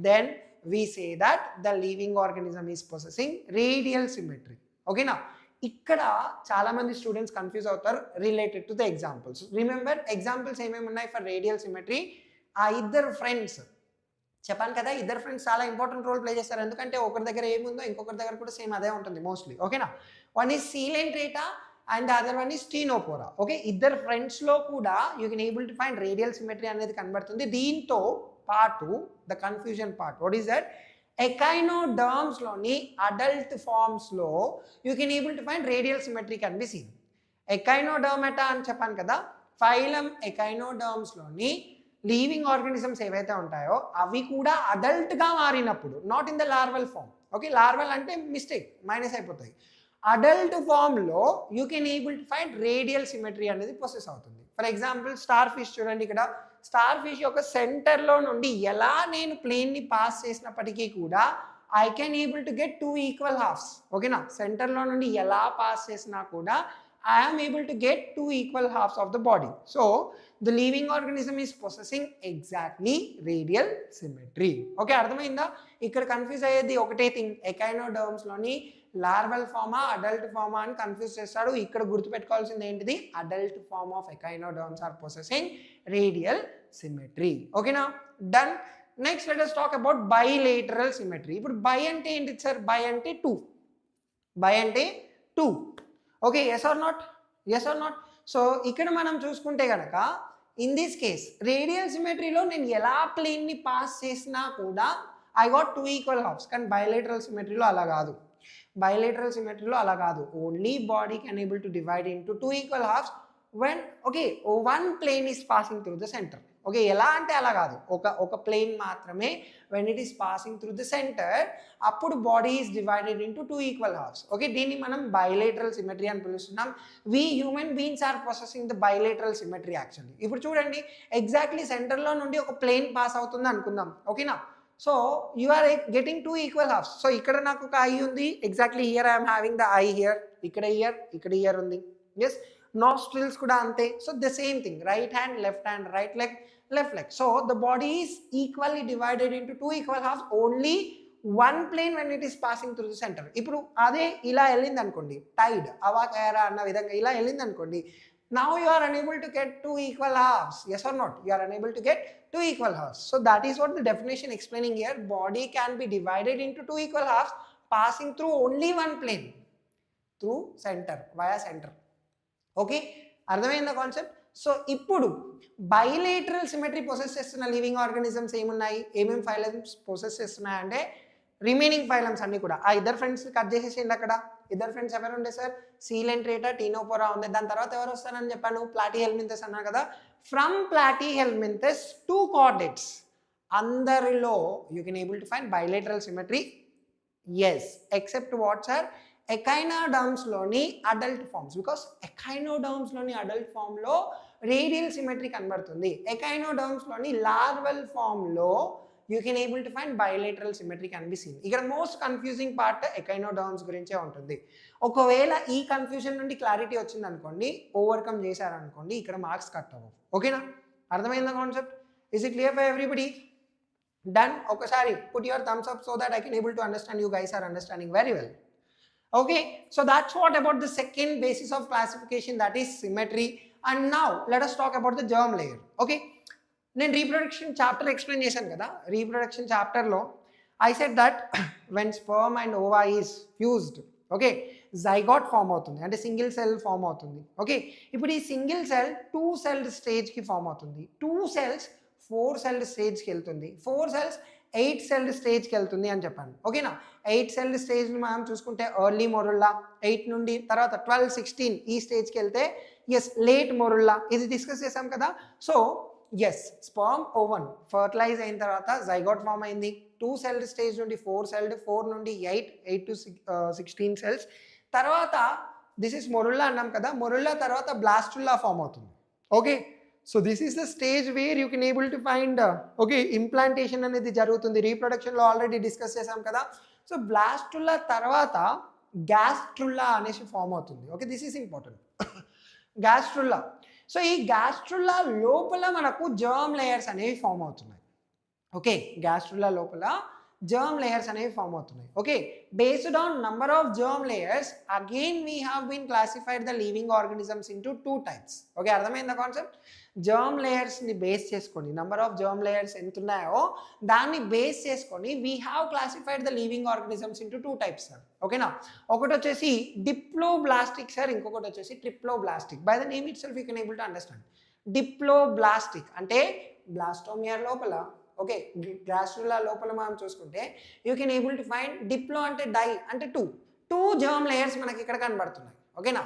then we say that the living organism is possessing radial symmetry. ఓకేనా? ఇక్కడ చాలా మంది స్టూడెంట్స్ కన్ఫ్యూజ్ అవుతారు related to the examples. Remember, examples ఏమేమి ఉన్నాయి for radial symmetry? ఆ ఇద్దరు friends చెప్పాను కదా, ఇద్దరు ఫ్రెండ్స్ చాలా ఇంపార్టెంట్ రోల్ ప్లే చేస్తారు. ఎందుకంటే ఒకరి దగ్గర ఏముందో ఇంకొకరి దగ్గర కూడా సేమ్ అదే ఉంటుంది మోస్ట్లీ. ఓకేనా? One is Coelenterata, and the other one is Ctenophora. Okay, ఇద్దరు ఫ్రెండ్స్లో కూడా you can able to find radial symmetry అనేది కనబడుతుంది. దీంతో పాటు the confusion part, what is that, ఎకైనోడర్మ్స్లోని అడల్ట్ ఫార్మ్స్లో you can able to find radial symmetry can be seen. Echinodermata అని చెప్పాను కదా, ఫైలం ఎకైనోడర్మ్స్లోని లివింగ్ ఆర్గానిజమ్స్ ఏవైతే ఉంటాయో అవి కూడా అడల్ట్గా మారినప్పుడు, not in the larval form. Okay, larval అంటే మిస్టేక్, మైనస్ అయిపోతాయి. అడల్ట్ ఫామ్లో you can able to find radial symmetry అనేది ప్రొసెస్ అవుతుంది. ఫర్ ఎగ్జాంపుల్ స్టార్ ఫిష్ చూడండి, ఇక్కడ స్టార్ ఫిష్ యొక్క సెంటర్లో నుండి ఎలా నేను ప్లేన్ని పాస్ చేసినప్పటికీ కూడా I can able to get 2 equal halves. ఓకేనా, సెంటర్లో నుండి ఎలా పాస్ చేసినా కూడా I am able to get 2 equal halves of the body. So the living organism is possessing exactly radial symmetry. Okay, అర్థమైందా? ఇక్కడ కన్ఫ్యూజ్ అయ్యేది ఒకటే థింగ్, ఎకైనోడర్మ్స్లోని లార్వల్ ఫామా అడల్ట్ ఫామా అని కన్ఫ్యూజ్ చేస్తాడు. ఇక్కడ గుర్తుపెట్టుకోవాల్సింది ఏంటిది, adult form of echinoderms are possessing radial symmetry. ఓకేనా, done. Next let us talk about bilateral symmetry. ఇప్పుడు బై అంటే ఏంటి సార్? బై అంటే 2. బై అంటే 2. Okay, yes or not? Yes or not? So ఇక్కడ మనం చూసుకుంటే కనుక ఇన్ దిస్ కేస్ రేడియల్ సిమెట్రీలో నేను ఎలా ప్లేన్ని పాస్ చేసినా కూడా ఐ గాట్ 2 ఈక్వల్ హాఫ్స్. కానీ బైలేటరల్ సిమెట్రీలో అలా కాదు. బైలేటరల్ సిమెట్రీలో అలా కాదు. Only body can able to divide into 2 equal halves when okay one plane is passing through the center. Okay, ఎలా అంటే అలా కాదు, ఒక ప్లేన్ మాత్రమే when it is passing through the center అప్పుడు body is divided into 2 equal halves. Okay, దీన్ని మనం bilateral symmetry అని పిలుస్తున్నాం. We human beings are processing the bilateral symmetry actually. ఇప్పుడు చూడండి, ఎగ్జాక్ట్లీ సెంటర్లో నుండి ఒక ప్లేన్ పాస్ అవుతుంది అనుకుందాం. ఓకేనా, so you are getting 2 equal halves. So ఇక్కడ నాకు ఒక ఐ ఉంది, exactly here I'm having the eye here, ఇక్కడ ఇయర్ ఉంది. Yes, nostrils kuda ante. So the same thing, right hand, left hand, right leg, left leg. So the body is equally divided into 2 equal halves, only one plane when it is passing through the center. Ippudu ade ila ellindi anukondi, tide avakayara anna vidhanga ila ellindi anukondi, now you are unable to get 2 equal halves. Yes or not? You are unable to get 2 equal halves. So that is what the definition explaining here. Body can be divided into 2 equal halves passing through only one plane, through center, via center. Okay, అర్థమైందా concept? So ఇప్పుడు bilateral symmetry possess చేస్తున్న living organisms ఏమున్నాయి, ఏమేమి phylums possess చేస్తున్నాయి అంటే remaining phylums అన్ని కూడా. ఆ ఇద్దరు ఫ్రెండ్స్ కట్ చేసేసిండి. అక్కడ ఇద్దరు ఫ్రెండ్స్ ఎవరు ఉండే సార్? సీలెంట్రేటా, టీనోపోరా ఉంది. దాని తర్వాత ఎవరు వస్తారని చెప్పాను? ప్లాటీహెల్మింథెస్ అన్నా కదా. ఫ్రమ్ ప్లాటీహెల్మింథెస్ టు కార్డేట్స్ అందరిలో you can able to find bilateral symmetry. Yes, except what sir? ఎకైనోడర్మ్స్లోని అడల్ట్ ఫార్మ్స్, బికాస్ ఎకైనోడర్మ్స్లోని అడల్ట్ ఫామ్లో రేడియల్ సిమెట్రీ కనబడుతుంది. ఎకైనోడర్మ్స్లోని లార్వల్ ఫామ్లో you can able to find bilateral symmetry can be seen. ఇక్కడ most confusing part echinoderms గురించే ఉంటుంది. ఒకవేళ ఈ కన్ఫ్యూజన్ నుండి క్లారిటీ వచ్చింది అనుకోండి, ఓవర్కమ్ చేశారనుకోండి, ఇక్కడ మార్క్స్ కట్ అవ్వవు. ఓకేనా, అర్థమైందా concept? Is it clear for everybody? Done. ఒకసారి put your thumbs up so that I can able to understand. You guys are understanding very well. Okay, so that's what about the second basis of classification, that is symmetry. And now let us talk about the germ layer. Okay, నేను reproduction chapter explain చేశాను కదా. Reproduction చాప్టర్లో I said that when sperm and ova is fused, okay, zygote form అవుతుంది, అంటే single cell form అవుతుంది. Okay, ఇప్పుడు ఈ single cell 2 celled స్టేజ్కి ఫామ్ అవుతుంది, 2 సెల్స్ 4 సెల్డ్ స్టేజ్కి వెళ్తుంది, 4 సెల్స్ 8 సెల్డ్ స్టేజ్కి వెళ్తుంది అని చెప్పాను. ఓకేనా, 8 సెల్డ్ స్టేజ్ని మనం చూసుకుంటే ఎర్లీ మొరుల్లా, 8 నుండి తర్వాత 12, 16 ఈ స్టేజ్కి వెళ్తే ఎస్ లేట్ మొరుల్లా, ఇది డిస్కస్ చేసాం కదా. So yes, sperm ovum fertilize అయిన తర్వాత జైగాట్ ఫామ్ అయింది, 2 సెల్డ్ స్టేజ్ నుండి 4 సెల్డ్, 4 నుండి 8 to 16 సెల్స్, తర్వాత దిస్ ఇస్ మొరుల్లా అన్నాం కదా. మొరుల్లా తర్వాత బ్లాస్టుల్లా ఫామ్ అవుతుంది. Okay, so this is the stage where you can able to find okay implantation అనేది జరుగుతుంది. రీప్రొడక్షన్లో ఆల్రెడీ డిస్కస్ చేసాం కదా. సో బ్లాస్టుల్లా తర్వాత గ్యాస్ట్రుల్లా అనేసి ఫామ్ అవుతుంది. Okay, this is important, gastrula. So ఈ గ్యాస్ట్రుల్లా లోపల మనకు జర్మ్ లేయర్స్ అనేవి ఫామ్ అవుతున్నాయి. ఓకే, గ్యాస్ట్రుల్లా లోపల germ layers అనేవి ఫామ్ అవుతున్నాయి. Okay, based on number of germ layers again we have been classified the living organisms into 2 types. Okay, అర్థమైందా concept? Germ లేయర్స్ని బేస్ చేసుకొని నెంబర్ ఆఫ్ జర్మ్ లేయర్స్ ఎంత ఉన్నాయో దాన్ని బేస్ చేసుకొని we have classified the living organisms into 2 types sir. ఓకేనా, ఒకటి వచ్చేసి డిప్లోబ్లాస్టిక్ సార్, ఇంకొకటి వచ్చేసి triploblastic. By the name itself you can able to understand. Diploblastic అంటే బ్లాస్టోమియర్ లోపల, ఓకే, గ్రాస్ట్రులా లోపల మనం చూసుకుంటే you can able to find diplo అంటే డై అంటే టూ జర్మ్ లేయర్స్ మనకి ఇక్కడ కనబడుతున్నాయి. ఓకేనా,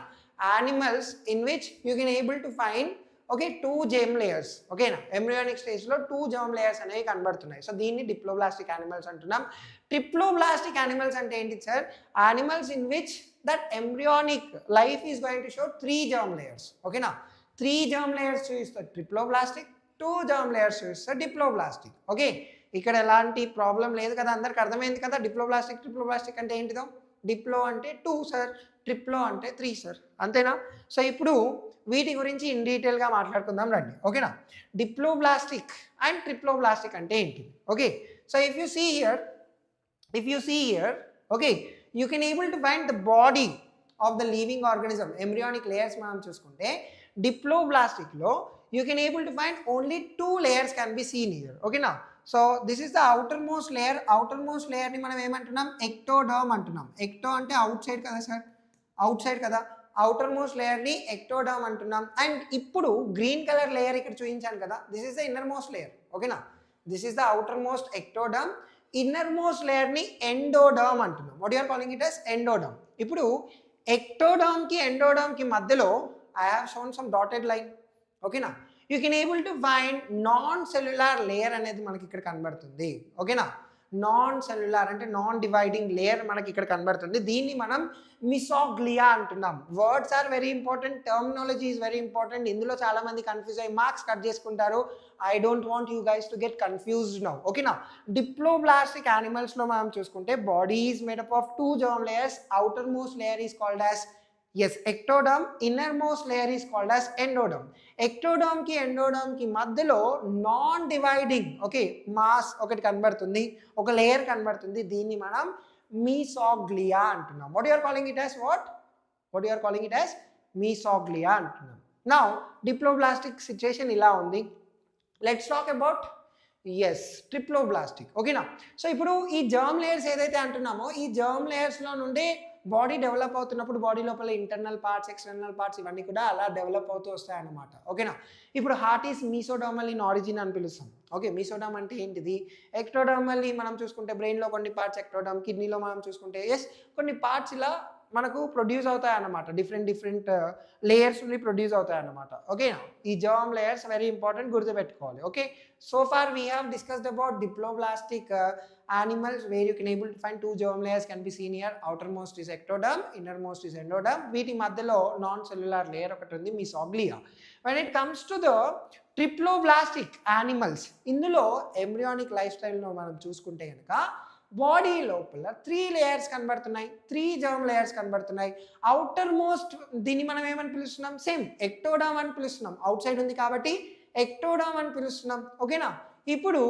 animals in which you can able to find okay 2 germ layers. ఓకేనా, ఎంబ్రియానిక్ స్టేజ్లో 2 జర్మ్ లేయర్స్ అనేవి కనబడుతున్నాయి. సో దీన్ని డిప్లోబ్లాస్టిక్ యానిమల్స్ అంటున్నాం. ట్రిప్లోబ్లాస్టిక్ యానిమల్స్ అంటే ఏంటి sir? Animals in which that embryonic life is going to show 3 germ layers. ఓకేనా, 3 germ layers చూపిస్తారు ట్రిప్లోబ్లాస్టిక్, 2 జర్మ్ లేయర్స్ చూపిస్తారు డిప్లోబ్లాస్టిక్. ఓకే, ఇక్కడ ఎలాంటి ప్రాబ్లం లేదు కదా, అందరికి అర్థమైంది కదా ట్రిప్లోబ్లాస్టిక్ అంటే ఏంటిదో. డిప్లో అంటే 2 సార్, ట్రిప్లో అంటే 3 సార్, అంతేనా? సో ఇప్పుడు వీటి గురించి ఇన్ డీటెయిల్గా మాట్లాడుకుందాం రండి. ఓకేనా, డిప్లోబ్లాస్టిక్ అండ్ ట్రిప్లోబ్లాస్టిక్ అంటే ఏంటి? Okay, so if you see here okay you can able to find the body of the living organism. Embryonic layers మనం చూసుకుంటే డిప్లోబ్లాస్టిక్లో you can able to find only 2 layers can be seen here. Okay now, so this is the outermost layer ni manam emantunnam ectoderm antunnam. Ecto ante outside kada sir, outside kada, outermost layer ni ectoderm antunnam. And ippudu green color layer ikkada chuinchanu kada, this is the innermost layer. Okay now, this is the outermost ectoderm, innermost layer ni endoderm antunnam. What you are calling it as endoderm. Ippudu ectoderm ki endoderm ki madhyalo I have shown some dotted line. ఓకేనా, you can able to find non cellular layer అనేది మనకి ఇక్కడ కనబడుతుంది. ఓకేనా, non cellular అంటే non dividing layer మనకి ఇక్కడ కనబడుతుంది. దీన్ని మనం మిసోగ్లియా అంటున్నాం. Words are very important, terminology is very important. ఇందులో చాలా మంది కన్ఫ్యూజ్ అయ్యి మార్క్స్ కట్ చేసుకుంటారు. I don't want you guys to get confused now. ఓకేనా, డిప్లోబ్లాస్టిక్ యానిమల్స్లో మనం చూసుకుంటే body is made up of 2 germ layers. Outermost layer is called as ectoderm, innermost layer is called as endoderm. Ectoderm ki endoderm ki madhyalo non dividing okay mass okati kanbadutundi, oka layer kanbadutundi. Deenni manam mesoglia antunnam. What you are calling it as what you are calling it as mesoglia antunnam. Now diploblastic situation ila undi. Let's talk about triploblastic. ఓకేనా, so ఇప్పుడు ఈ germ layers ఏదైతే అంటున్నామో ఈ germ లేయర్స్లో నుండి body develop అవుతున్నప్పుడు body లోపల internal parts, external parts ఇవన్నీ కూడా అలా డెవలప్ అవుతూ వస్తాయి అన్నమాట. ఓకేనా, ఇప్పుడు heart is mesodermal in origin అని పిలుస్తాం. ఓకే, మీసోడర్మ్ అంటే ఏంటిది? ఎక్టోడర్మల్ మనం చూసుకుంటే బ్రెయిన్లో కొన్ని పార్ట్స్ ఎక్టోడర్మ్, కిడ్నీలో మనం చూసుకుంటే కొన్ని పార్ట్స్ ఇలా మనకు ప్రొడ్యూస్ అవుతాయి అన్నమాట. డిఫరెంట్ లేయర్స్ నుండి ప్రొడ్యూస్ అవుతాయి అన్నమాట. ఓకేనా, ఈ జర్మ్ లేయర్స్ వెరీ ఇంపార్టెంట్, గుర్తుపెట్టుకోవాలి. Okay, so far we have discussed about diploblastic animals where you can able to find 2 germ layers can be seen here. Outermost is ectoderm, innermost is endoderm. వీటి మధ్యలో non cellular layer ఒకటి ఉంది, మీసోగ్లియా. when it comes to the triploblastic animals, ఇందులో embryonic life స్టైల్లో మనం చూసుకుంటే కనుక body లోపల 3 లేయర్స్ కనబడుతున్నాయి, 3 జర్మ్ లేయర్స్ కనబడుతున్నాయి. అవుటర్ మోస్ట్ దీన్ని మనం ఏమని పిలుస్తున్నాం? సేమ్ ఎక్టోడర్మ్ అని పిలుస్తున్నాం. అవుట్ సైడ్ ఉంది కాబట్టి ఎక్టోడర్మ్ అని పిలుస్తున్నాం. ఓకేనా, ఇప్పుడు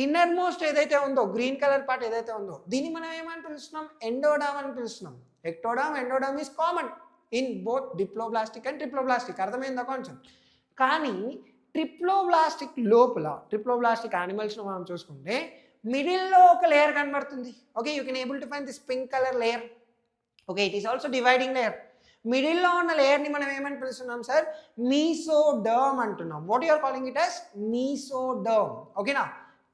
ఇన్నర్ మోస్ట్ ఏదైతే ఉందో గ్రీన్ కలర్ పార్ట్ ఏదైతే ఉందో దీన్ని మనం ఏమని పిలుస్తున్నాం? ఎండోడర్మ్ అని పిలుస్తున్నాం. Ectoderm, endoderm is common in both diploblastic and triploblastic. అర్థమైందా కొంచెం? కానీ ట్రిప్లోబ్లాస్టిక్ లోపల ట్రిప్లోబ్లాస్టిక్ యానిమల్స్లో మనం చూసుకుంటే మిడిల్లో ఒక లేయర్ కనబడుతుంది. Okay, you can able to find this pink colour layer. Okay, it is also dividing layer. మిడిల్లో ఉన్న లేయర్ని మనం ఏమని పిలుస్తున్నాం సార్? మీసోడర్మ్ అంటున్నాం. What you are calling it as? Mesoderm. ఓకేనా,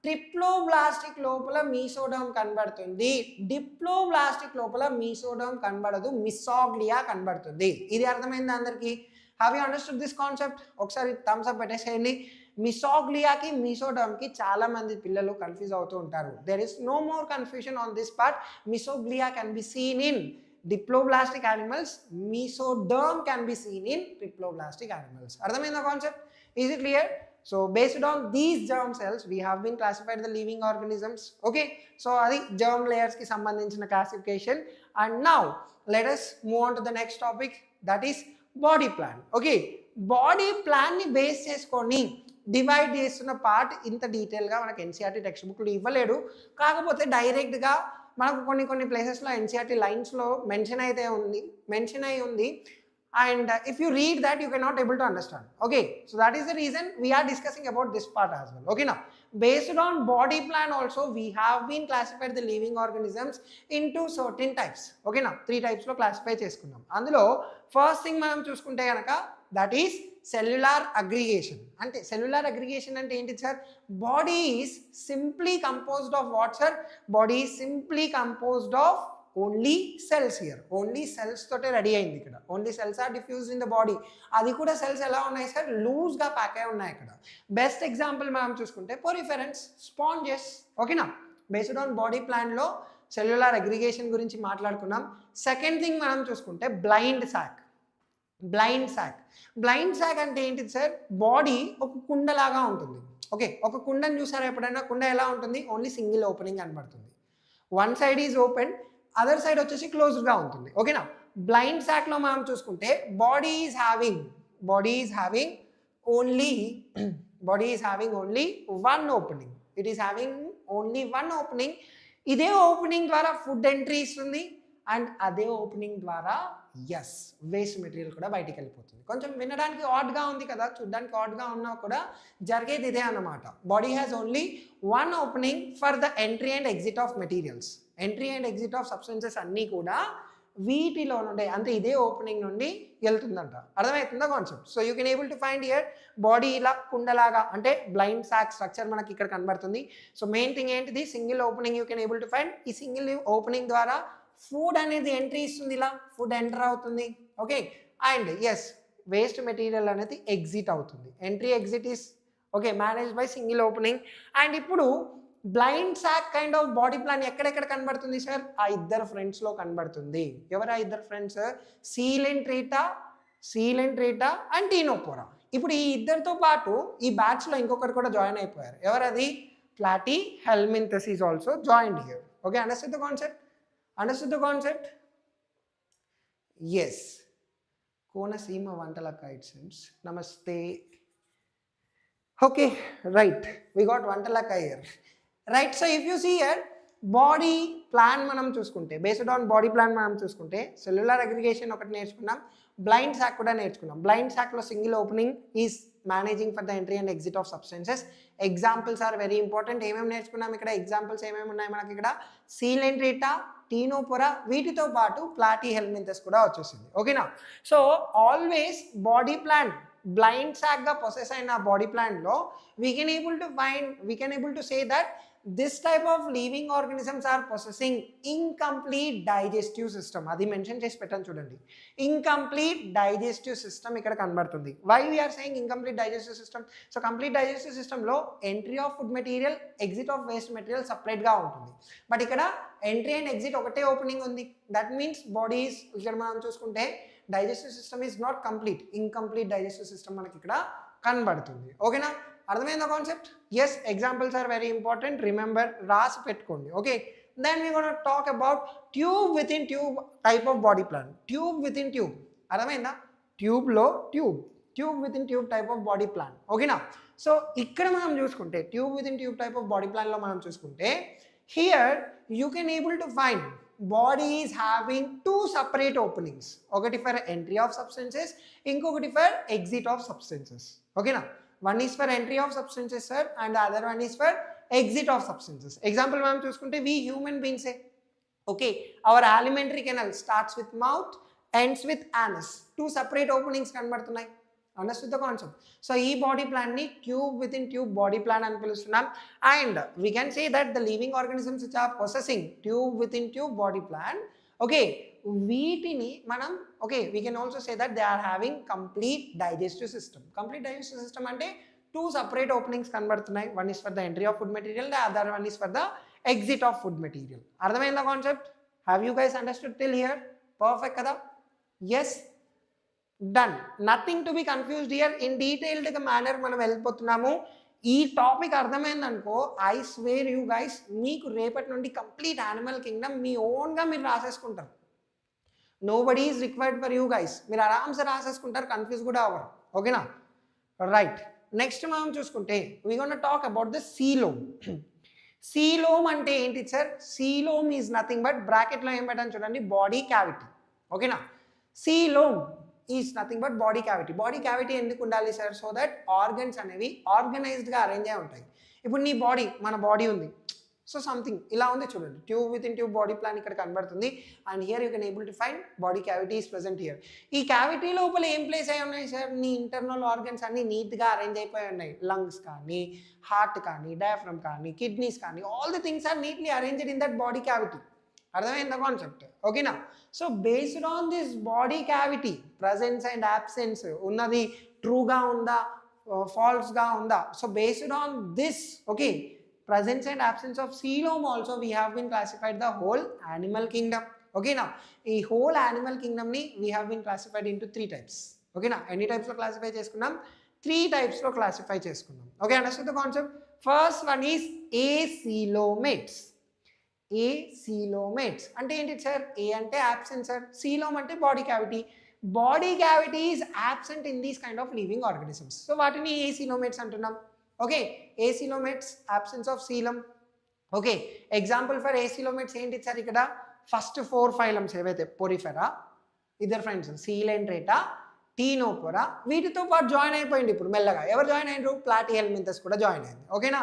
ట్రిప్లోబ్లాస్టిక్ లోపల మీసోడర్మ్ కనబడుతుంది, డిప్లోబ్లాస్టిక్ లోపల మీసోడర్మ్ కనబడదు, మిసోగ్లియా కనబడుతుంది. ఇది అర్థమైంది అందరికీ? Have you understood this concept? ఒకసారి థమ్స్ అప్ పెట్టేసేయండి. మిసోగ్లియాకి మీసోడర్మ్కి చాలా మంది పిల్లలు కన్ఫ్యూజ్ అవుతూ ఉంటారు. There is no more confusion on this part. Mesoglea can be seen in diploblastic animals, mesoderm can be seen in triploblastic animals. అర్థమైందా concept? Is it clear? So based on these germ cells we have been classified the living organisms. Okay, so adi germ layers ki sambandhinchina classification. And now let us move on to the next topic, that is body plan. Okay, body plan ni base cheskoni divide చేస్తున్న part ఇంత డీటెయిల్గా మనకు NCERT text బుక్లో ఇవ్వలేడు. కాకపోతే డైరెక్ట్గా మనకు కొన్ని ప్లేసెస్లో ఎన్సీఆర్టీ లైన్స్లో మెన్షన్ అయి ఉంది. and if you read that you cannot able to understand. Okay, so that is the reason we are discussing about this part as well. Okay, now based on body plan also we have been classified the living organisms into certain types. Okay, now 3 types లో classify చేసుకున్నాం. అందులో first thing మనం చూసుకుంటే కనుక that is cellular aggregation. అంటే cellular aggregation అంటే ఏంటి sir? Body is simply composed of what sir? Body is simply composed of only cells. Here only cells తోటే రెడీ అయింది. ఇక్కడ only cells are diffused in the body. అది కూడా cells ఎలా ఉన్నాయి సార్? లూజ్గా ప్యాక్ అయి ఉన్నాయి. ఇక్కడ బెస్ట్ ఎగ్జాంపుల్ మనం చూసుకుంటే పోరిఫెరెన్స్, స్పాంజెస్. ఓకేనా? బేస్డ్ ఆన్ బాడీ ప్లాన్లో సెల్యులార్ అగ్రిగేషన్ గురించి మాట్లాడుకున్నాం. సెకండ్ థింగ్ మనం చూసుకుంటే బ్లైండ్ సాక్. బ్లైండ్ సాక్ అంటే ఏంటిది సార్? బాడీ ఒక కుండలాగా ఉంటుంది. ఓకే, ఒక కుండను చూసారా ఎప్పుడైనా? కుండ ఎలా ఉంటుంది? ఓన్లీ సింగిల్ ఓపెనింగ్ కనబడుతుంది. One side is open, other side వచ్చేసి క్లోజ్డ్గా ఉంటుంది. ఓకేనా? బ్లైండ్ సాక్లో మనం చూసుకుంటే body is having only one opening. It is having only one opening. ఇదే ఓపెనింగ్ ద్వారా ఫుడ్ ఎంట్రీ ఇస్తుంది అండ్ అదే ఓపెనింగ్ ద్వారా వేస్ట్ మెటీరియల్ కూడా బయటికి వెళ్ళిపోతుంది. కొంచెం వినడానికి ఆడ్గా ఉంది కదా, చూడడానికి ఆడ్గా ఉన్నా కూడా జరిగేది ఇదే అన్నమాట. Body has only one opening for the entry and exit of materials. Entry and exit of substances అన్నీ కూడా వీటిలో నుండి, అంటే ఇదే ఓపెనింగ్ నుండి వెళ్తుందంట. అర్థమవుతుందా concept? So you can able to find here body ఇలా కుండలాగా, అంటే బ్లైండ్ సాక్ స్ట్రక్చర్ మనకి ఇక్కడ కనబడుతుంది. సో మెయిన్ థింగ్ ఏంటిది? Single opening you can able to find. ఈ సింగిల్ ఓపెనింగ్ ద్వారా ఫుడ్ అనేది ఎంట్రీ ఇస్తుంది, ఇలా ఫుడ్ ఎంటర్ అవుతుంది. ఓకే, అండ్ వేస్ట్ మెటీరియల్ అనేది ఎగ్జిట్ అవుతుంది. Entry exit is okay manage by single opening. And ఇప్పుడు blind sac kind of body plan ఎక్కడెక్కడ కనబడుతుంది సార్? ఆ ఇద్దరు ఫ్రెండ్స్లో కనబడుతుంది. ఎవరు ఆ ఇద్దరు ఫ్రెండ్స్? సీలెంట్రేటా అండ్ టీనోపోరా. ఇప్పుడు ఈ ఇద్దరితో పాటు ఈ బ్యాచ్లో ఇంకొకరు కూడా జాయిన్ అయిపోయారు. ఎవరది? Platyhelminthes is also joined here. Okay, understood the concept? Yes. Konaseema Vantalakka it sense. నమస్తే. Okay, right, we got Vantalaka here. Right, so if you see here, body plan మనం చూసుకుంటే, బేస్డ్ ఆన్ బాడీ ప్లాన్ మనం చూసుకుంటే cellular aggregation ఒకటి నేర్చుకున్నాం, blind sac కూడా నేర్చుకున్నాం. Blind సాక్లో single opening is managing for the entry and exit of substances. Examples are very important. ఏమేమి నేర్చుకున్నాం ఇక్కడ? ఎగ్జాంపుల్స్ ఏమేమి ఉన్నాయి మనకి ఇక్కడ? సీలెంట్రేటా, టీనోపోరా, వీటితో పాటు ప్లాటీ హెల్మింథస్ కూడా వచ్చేసింది. ఓకేనా? So always body plan blind సాక్గా పొసెస్ అయిన బాడీ ప్లాన్లో we can able to say that this type of living organisms are possessing incomplete digestive system. అది మెన్షన్ చేసి పెట్టాను చూడండి. incomplete digestive system ఇక్కడ కనబడుతుంది. why we are saying incomplete digestive system? so complete digestive system లో entry of food material, exit of waste material separate గా ఉంటుంది. But ఇక్కడ ఎంట్రీ అండ్ ఎగ్జిట్ ఒకటే ఓపెనింగ్ ఉంది. దట్ మీన్స్ బాడీ ఈస్, ఇక్కడ మనం చూసుకుంటే digestive system is not complete, incomplete digestive system మనకి ఇక్కడ కనబడుతుంది. ఓకేనా? అర్థమైందా concept? Yes, examples are very important. Remember, రాసి పెట్టుకోండి. Okay, then we gonna talk about tube with in tube type of body plan. Tube with in tube, అర్థమైందా? ట్యూబ్లో tube with in tube type of body plan. ఓకేనా? So ఇక్కడ మనం చూసుకుంటే tube with in tube type of body ప్లాన్లో మనం చూసుకుంటే here you can able to find body is having two separate openings. ఒకటి ఫర్ ఎంట్రీ ఆఫ్ సబ్స్టెన్సెస్, ఇంకొకటి for exit of substances. ఓకేనా? one is for entry of substances sir and the other one is for exit of substances. example మనం చూసుకుంటే we human beings say okay our alimentary canal starts with mouth, ends with anus. two separate openings కనబడుతున్నాయి. understood the concept? so ఈ body plan ని tube with in tube body plan అని పిలుస్తున్నాం. And we can say that the living organisms which are possessing tube within tube body plan, okay, వీటిని మనం okay we can also say that they are having complete digestive system. Complete digestive system అంటే two separate openings కనబడుతున్నాయి. One is for the entry of food material, the other one is for the exit of food material. అర్థమైందా concept? Have you guys understood till here? Perfect కదా? Yes, done. Nothing to be confused here. In detailed manner మనం వెళ్ళిపోతున్నాము. ఈ topic అర్థమైందనుకో, I swear you guys, మీకు రేపటి నుండి complete animal kingdom మీ ఓన్గా మీరు రాసేసుకుంటారు. Nobody is required for you guys. మీరు ఆరామ్సే రాసేసుకుంటారు, కన్ఫ్యూజ్ కూడా అవ్వరు. ఓకేనా? రైట్, నెక్స్ట్ మనం చూసుకుంటే we gonna talk about the coelom. Coelom అంటే ఏంటి sir? Coelom is nothing but బ్రాకెట్లో ఏం పెట్టాను చూడండి, బాడీ క్యావిటీ. ఓకేనా? Coelom is nothing but body cavity. Body cavity ఎందుకు ఉండాలి సార్? సో దట్ ఆర్గన్స్ అనేవి ఆర్గనైజ్డ్గా అరేంజ్ అయి ఉంటాయి. ఇప్పుడు నీ బాడీ, మన బాడీ ఉంది, సో సంథింగ్ ఇలా ఉంది చూడండి, tube with in tube body plan ఇక్కడ కనబడుతుంది. And here you can able to find body cavity is present here. ఈ క్యావిటీ లోపల ఏం ప్లేస్ అయి ఉన్నాయి సార్? నీ ఇంటర్నల్ ఆర్గన్స్ అన్ని నీట్గా అరేంజ్ అయిపోయి ఉన్నాయి. లంగ్స్ కానీ, హార్ట్ కానీ, డయాఫ్రమ్ కానీ, కిడ్నీస్ కానీ, all the things are neatly arranged in that body cavity. అర్థమైందా కాన్సెప్ట్? ఓకేనా? So based on this body cavity, presence and absence ఉన్నది ట్రూగా ఉందా, ఫాల్స్గా ఉందా, so based on this, okay, presence and absence of coelom also we have been classified the whole animal kingdom. Okay, now ఈ whole animal kingdom ni we have been classified into 3 types. Okay, now ఎన్ని types లో classify చేసుకున్నాం? 3 types లో classify చేసుకున్నాం. Okay, understood the concept? First one is acoelomates. acoelomates అంటే ఏంటి sir? A అంటే absent sir, coelom అంటే body cavity. Body cavity is absent in these kind of living organisms. So వాటిని acoelomates అంటున్నాం. Okay, acoelomates, absence of coelom. Okay, example for acoelomates ఏంటి sir? ఇక్కడ first 4 phylums ఏవైతే Porifera, ఇద్దరు friends సీలెంట్రేటా, టీనోపోరా, వీటితో పాటు join అయిపోయింది. ఇప్పుడు మెల్లగా ఎవరు జాయిన్ అయినారు? ప్లాటిహెల్మింథస్ కూడా జాయిన్ అయింది. ఓకేనా?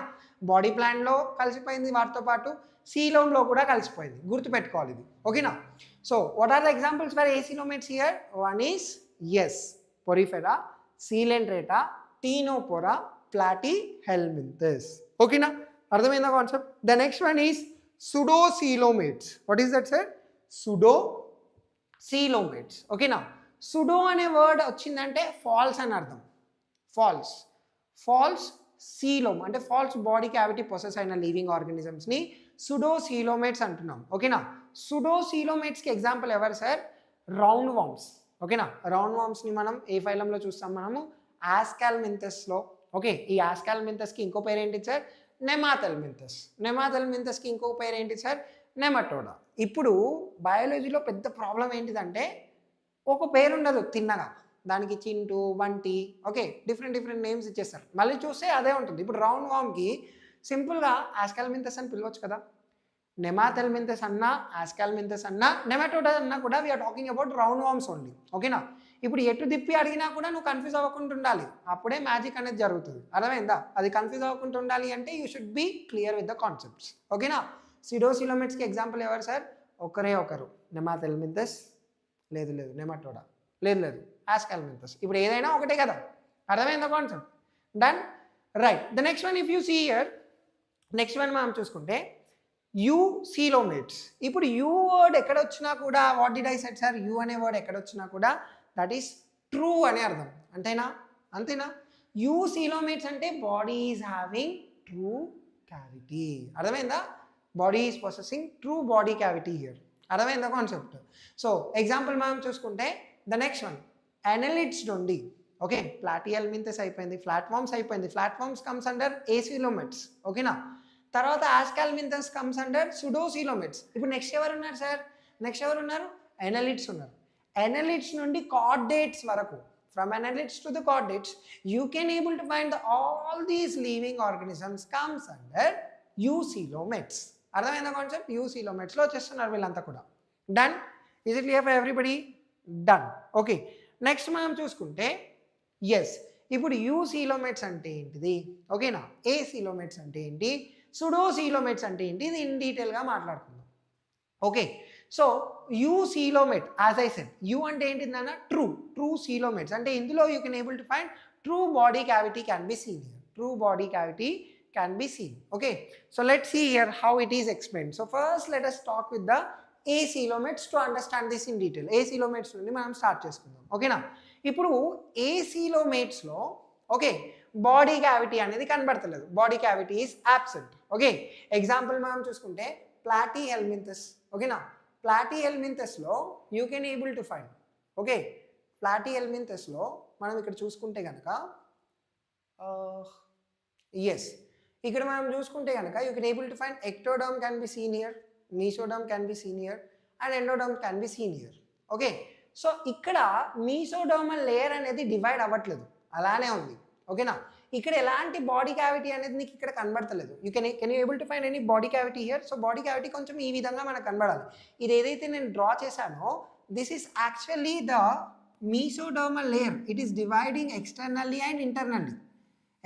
బాడీ ప్లాన్లో కలిసిపోయింది, వాటితో పాటు సీలోమ్లో కూడా కలిసిపోయింది. గుర్తుపెట్టుకోవాలి ఇది. ఓకేనా? So what are the examples for acoelomates here? One is yes porifera, coelenterata, ctenophora, platyhelminthes. Okay na? అర్థమైందా concept? The next one is pseudocoelomates. What is that sir? pseudocoelomates. ఓకేనా? సుడో అనే వర్డ్ వచ్చిందంటే ఫాల్స్ అని అర్థం. False coelom అంటే false body cavity possess అయిన living ఆర్గానిజమ్స్ని pseudocoelomates అంటున్నాం. ఓకేనా? pseudocoelomatesకి ఎగ్జాంపుల్ ఎవరు సార్? Round worms. ఓకేనా? రౌండ్ వామ్స్ని మనం ఏ ఫైలంలో చూస్తాం? మనము ఆస్కాల్మింథస్లో. ఓకే, ఈ ఆస్కాల్మింథస్కి ఇంకో పేరు ఏంటి సార్? నెమాథెల్మింథస్. నెమాథెల్మింథస్కి ఇంకో పేరు ఏంటి సార్? నెమటోడా. ఇప్పుడు బయాలజీలో పెద్ద ప్రాబ్లం ఏంటిదంటే ఒక పేరు ఉండదు తిన్నగా, దానికి Chintu, Bunty, okay, different names ఇచ్చేస్తారు. మళ్ళీ చూస్తే అదే ఉంటుంది. ఇప్పుడు రౌండ్ వామ్కి సింపుల్గా ఆస్కాల్మింథస్ అని పిలవచ్చు కదా. నెమాథెల్మింథస్ అన్నా, ఆస్కాల్మింథస్ అన్నా, నెమటోడా అన్నా కూడా we are talking about round worms only. ఓకేనా? ఇప్పుడు ఎటు తిప్పి అడిగినా కూడా నువ్వు కన్ఫ్యూజ్ అవ్వకుండా ఉండాలి, అప్పుడే మ్యాజిక్ అనేది జరుగుతుంది. అర్థమైందా? అది కన్ఫ్యూజ్ అవ్వకుండా ఉండాలి అంటే you should be clear with the concepts. ఓకేనా? pseudocoelomatesకి ఎగ్జాంపుల్ ఎవరు సార్? ఒకరు నెమాథెల్మింథస్, లేదు నెమటోడా, లేదు ఆస్కాల్మింథస్. ఇప్పుడు ఏదైనా ఒకటే కదా. అర్థమైందా concept? Done, right. The next one if you see here, next one మనం చూసుకుంటే eucoelomates. ఇప్పుడు యూ వర్డ్ ఎక్కడ వచ్చినా కూడా, what did I said sir? You అనే వర్డ్ ఎక్కడ వచ్చినా కూడా దట్ ఈస్ ట్రూ అనే అర్థం. అంతేనా? eucoelomates అంటే body is having true cavity. అర్థమైందా? Body is possessing true body cavity here. అర్థమైందా కాన్సెప్ట్? సో ఎగ్జాంపుల్ మనం చూసుకుంటే ద నెక్స్ట్ వన్ అనలిడ్స్ నుండి, ఓకే, ప్లాటిహెల్మింథస్ అయిపోయింది, ఫ్లాట్వామ్స్ అయిపోయింది. Flatworms comes under acoelomates. ఓకేనా? తర్వాత ఆస్కాల్మింథస్ కమ్స్ అండర్ pseudocoelomates. ఇప్పుడు నెక్స్ట్ ఎవరు ఉన్నారు సార్? అనలిడ్స్ ఉన్నారు. అనలిడ్స్ నుండి కార్డేట్స్ వరకు, from annelids to the chordates you can able to find all these living organisms comes under eucoelomates. అర్థమైందా కాన్సెప్ట్? eucoelomatesలో వచ్చేస్తున్నారు వీళ్ళంతా కూడా. Done? Is it clear for everybody? Done. Okay, next మనం చూసుకుంటే ఎస్, ఇప్పుడు eucoelomates అంటే ఏంటిది? ఓకేనా? acoelomates అంటే ఏంటి? pseudocoelomates అంటే ఏంటి? ఇది ఇన్ డీటెయిల్గా మాట్లాడుకుందాం. Okay, so eucoelomate, as I said, you అంటే ఏంటిదన్న? ట్రూ coelomates అంటే ఇందులో you can able to find true body cavity can be seen here. True body cavity can be seen. Okay, so let's see here how it is explained. So first let us talk with the acoelomates to understand this in detail. acoelomates నుండి మనం start చేసుకుందాం. ఓకేనా? ఇప్పుడు acoelomatesలో okay body cavity అనేది కనబడతలేదు, body cavity is absent. Okay, example మనం చూసుకుంటే platyhelminthes. ఓకేనా? ప్లాటిహెల్మింథస్లో you can able to find, okay, ప్లాటిహెల్మింథస్లో మనం ఇక్కడ చూసుకుంటే కనుక ఎస్, ఇక్కడ మనం చూసుకుంటే కనుక you can able to find ectoderm can be seen here, mesoderm can be seen here and endoderm can be seen here. Okay, so ఇక్కడ మీసోడర్మల్ లేయర్ అనేది డివైడ్ అవ్వట్లేదు, అలానే ఉంది. ఓకేనా? ఇక్కడ ఎలాంటి బాడీ క్యావిటీ అనేది నీకు ఇక్కడ కనబడతలేదు. Can you able to find any body cavity here? So body cavity కొంచెం ఈ విధంగా మనకు కనబడాలి. ఇది ఏదైతే నేను డ్రా చేశానో this is actually the mesodermal layer, it is dividing externally and internally.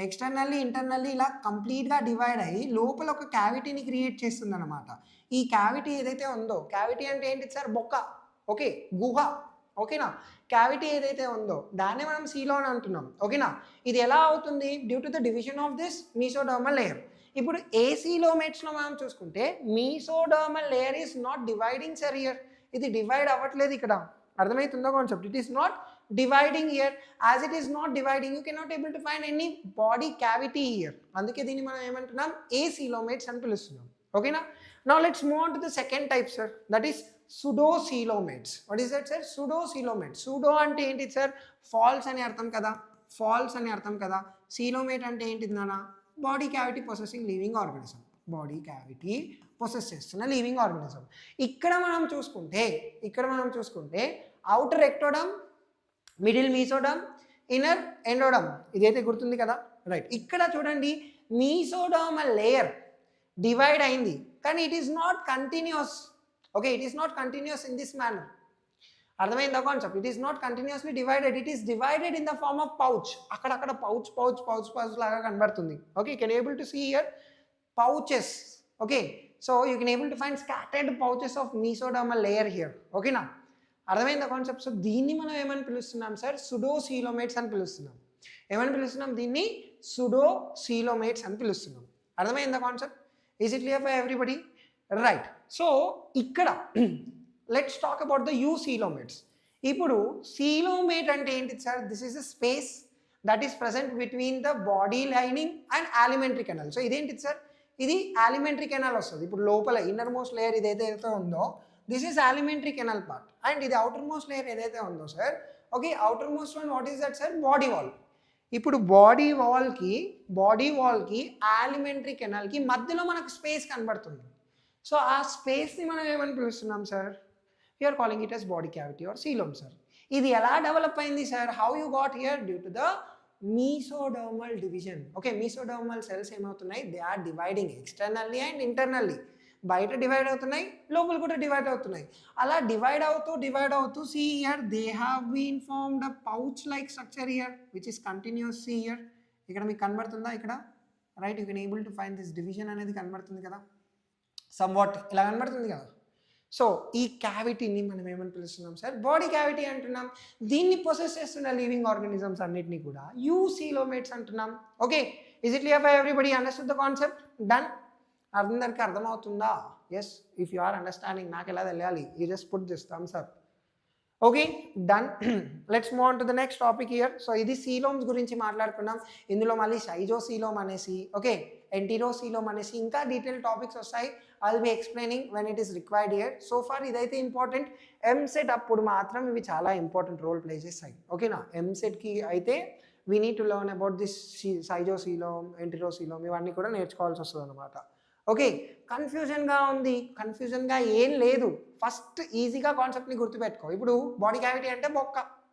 Internally ఇలా కంప్లీట్గా డివైడ్ అయ్యి లోపల ఒక క్యావిటీని క్రియేట్ చేస్తుంది అనమాట. ఈ క్యావిటీ ఏదైతే ఉందో, క్యావిటీ అంటే ఏంటి సార్? బొక్క, ఓకే, గుహ, ఓకేనా. క్యావిటీ ఏదైతే ఉందో దాన్నే మనం సీలోన్ అంటున్నాం, ఓకేనా. ఇది ఎలా అవుతుంది? Due to the division of this mesodermal layer. ఇప్పుడు ఏ సీలోమేట్స్లో మనం చూసుకుంటే mesodermal layer is not dividing sir here. ఇది డివైడ్ అవ్వట్లేదు ఇక్కడ. అర్థమవుతుందో concept? It is not dividing here. As it is not dividing, you cannot able to find any body cavity here. అందుకే దీన్ని మనం ఏమంటున్నాం? ఏ సీలోమేట్స్ అని పిలుస్తున్నాం, ఓకేనా. Now let's move on to the second type sir, that is సుడోసీలోమేట్స్. What is that sir? Pseudocoelomates. Pseudo అంటే ఏంటి sir? Falls అని అర్థం కదా, ఫాల్స్ అని అర్థం కదా. సీలోమేట్ అంటే ఏంటిది నాన్న? Body cavity possessing living organism, body cavity possess చేస్తున్న లివింగ్ ఆర్గానిజం. ఇక్కడ మనం చూసుకుంటే outer ectoderm, middle mesoderm, inner endoderm, ఇదైతే గుర్తుంది కదా, రైట్. ఇక్కడ చూడండి, మీసోడర్మల్ లేయర్ డివైడ్ అయింది, కానీ it is not continuous, okay. It is not continuous in this manner. అర్థమైందా concept? It is not continuously divided, it is divided in the form of pouch. అక్కడక్కడ pouch లాగా కనబడుతుంది, okay. You can able to see here pouches, okay. So you can able to find scattered pouches of mesodermal layer here, okay na. అర్థమైందా concept? So దీన్ని మనం ఏమని పిలుస్తున్నాం sir? సుడోసీలోమేట్స్ అని పిలుస్తున్నాం. ఏమని పిలుస్తున్నాం? దీన్ని సుడోసీలోమేట్స్ అని పిలుస్తున్నాం. అర్థమైందా concept? Is it clear for everybody? Right. So ఇక్కడ లెట్స్ టాక్ అబౌట్ ద యూసీలోమేట్స్. ఇప్పుడు సీలోమేట్ అంటే ఏంటి sir? This is a space that is present between the body lining and alimentary canal. So ఇదేంటిది సార్? ఇది alimentary canal వస్తుంది. ఇప్పుడు లోపల inner most layer ఇదైతే ఉందో, this is alimentary canal part. And ఇది అవుటర్ మోస్ట్ లేయర్ ఏదైతే ఉందో sir, okay, outer most one what is that sir? Body wall. ఇప్పుడు బాడీ వాల్కి alimentary canalకి మధ్యలో మనకు స్పేస్ కనబడుతుంది. సో ఆ స్పేస్ని మనం ఏమని పిలుస్తున్నాం sir? You're calling it as body cavity or coelom sir. ఇది ఎలా డెవలప్ అయింది sir? How you got here? Due to the mesodermal division, okay. Mesodermal cells ఏమవుతున్నాయి? They are dividing externally and internally. బయట divide అవుతున్నాయి, లోపల కూడా divide అవుతున్నాయి. అలా డివైడ్ అవుతూ see here they have been formed a pouch like structure here which is continuous. See here, ఇక్కడ మీకు కనబడుతుందా? ఇక్కడ right, you can able to find this division అనేది కనబడుతుంది కదా, సమ్ వాట్ ఇలా కనబడుతుంది కదా. సో ఈ క్యావిటీని మనం ఏమని పిలుస్తున్నాం సార్? బాడీ క్యావిటీ అంటున్నాం. దీన్ని పొసెస్ చేస్తున్న లివింగ్ ఆర్గానిజమ్స్ అన్నిటినీ కూడా యూసీలోమేట్స్ అంటున్నాం, okay. Is it clear for everybody? Understood the concept? Done. అందరికీ అర్థమవుతుందా? Yes, if you are understanding, నాకు ఎలా తెలియాలి? You just put this Thums up, okay. Done. Let's move on to the next topic here. So ఇది సీలోమ్స్ గురించి మాట్లాడుకున్నాం. ఇందులో మళ్ళీ సైజోసీలోమ్ అనేసి, ఓకే, ఎంటీరోసీలోమ్ అనేసి ఇంకా డీటెయిల్ టాపిక్స్ వస్తాయి. I will be explaining when it is required here. So far ఇదైతే ఇంపార్టెంట్. ఎంసెట్ అప్పుడు మాత్రం ఇవి చాలా ఇంపార్టెంట్ రోల్ ప్లే చేస్తాయి, ఓకేనా. ఎంసెట్కి అయితే we need to learn about this schizocoelom, enterocoelom, ఇవన్నీ కూడా నేర్చుకోవాల్సి వస్తుంది అనమాట, ఓకే. కన్ఫ్యూజన్గా ఏం లేదు. ఫస్ట్ ఈజీగా కాన్సెప్ట్ని గుర్తుపెట్టుకో. ఇప్పుడు బాడీ క్యావిటీ అంటే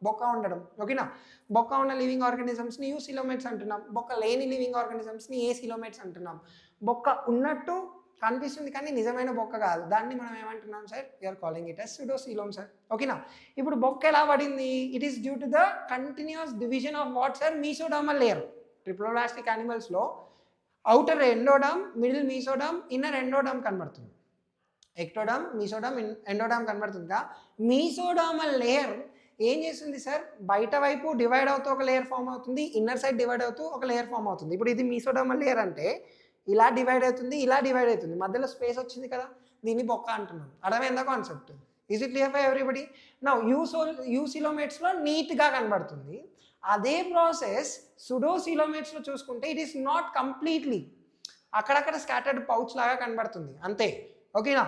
బొక్క ఉండడం, ఓకేనా. బొక్క ఉన్న లివింగ్ ఆర్గానిజమ్స్ని యూసీలోమేట్స్ అంటున్నాం. బొక్క లేని లివింగ్ ఆర్గానిజమ్స్ని ఏసీలోమేట్స్ అంటున్నాం. బొక్క ఉన్నట్టు కనిపిస్తుంది కానీ నిజమైన బొక్క కాదు, దాన్ని మనం ఏమంటున్నాం sir? You're calling it as pseudocoelom sir, ఓకేనా. ఇప్పుడు బొక్క ఎలా పడింది? It is due to the continuous division of what sir? Mesodermal layer. Triploblastic యానిమల్స్లో outer endoderm, middle mesoderm, inner endoderm కనబడుతుంది. ఎక్టోడమ్, మీసోడమ్, ఎండోడమ్ కనబడుతుందా? మీసోడర్మల్ లేయర్ ఏం చేస్తుంది సార్? బయట వైపు డివైడ్ అవుతూ ఒక లేయర్ ఫామ్ అవుతుంది, ఇన్నర్ సైడ్ డివైడ్ అవుతూ ఒక లేయర్ ఫామ్ అవుతుంది. ఇప్పుడు ఇది మీసోడర్మల్ లేయర్ అంటే ఇలా డివైడ్ అవుతుంది, మధ్యలో స్పేస్ వచ్చింది కదా, దీన్ని బొక్క అంటున్నాం. అర్థమైందా concept? Is it clear for everybody? నా యూసీలోమేట్స్లో నీట్గా కనబడుతుంది. అదే ప్రాసెస్ సుడోసీలోమేట్స్లో చూసుకుంటే ఇట్ ఈస్ నాట్ కంప్లీట్లీ, అక్కడక్కడ స్కాటర్డ్ పౌచ్ లాగా కనబడుతుంది అంతే, ఓకేనా.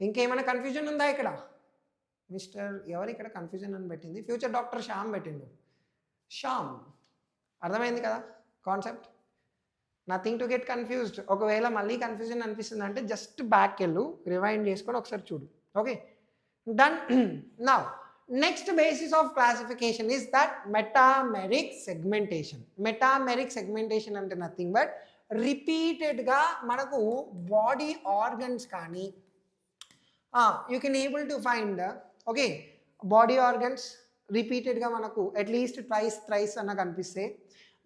ఇంకేమైనా కన్ఫ్యూజన్ ఉందా ఇక్కడ? మిస్టర్ ఎవరు ఇక్కడ కన్ఫ్యూజన్ అని పెట్టింది? ఫ్యూచర్ డాక్టర్ శ్యామ్ పెట్టిండు. శ్యామ్, అర్థమైంది కదా concept? Nothing to get confused. ఒకవేళ మళ్ళీ కన్ఫ్యూజన్ అనిపిస్తుంది అంటే జస్ట్ బ్యాక్ వెళ్ళు, రివైండ్ చేసుకొని ఒకసారి చూడు, okay. Done. Now next basis of classification is that metameric segmentation. Metameric segmentation అంటే నథింగ్ బట్ రిపీటెడ్గా మనకు బాడీ ఆర్గన్స్ కానీ you can able to find, okay, body organs రిపీటెడ్గా మనకు అట్లీస్ట్ ట్వైస్ థ్రైస్ అన్న కనిపిస్తే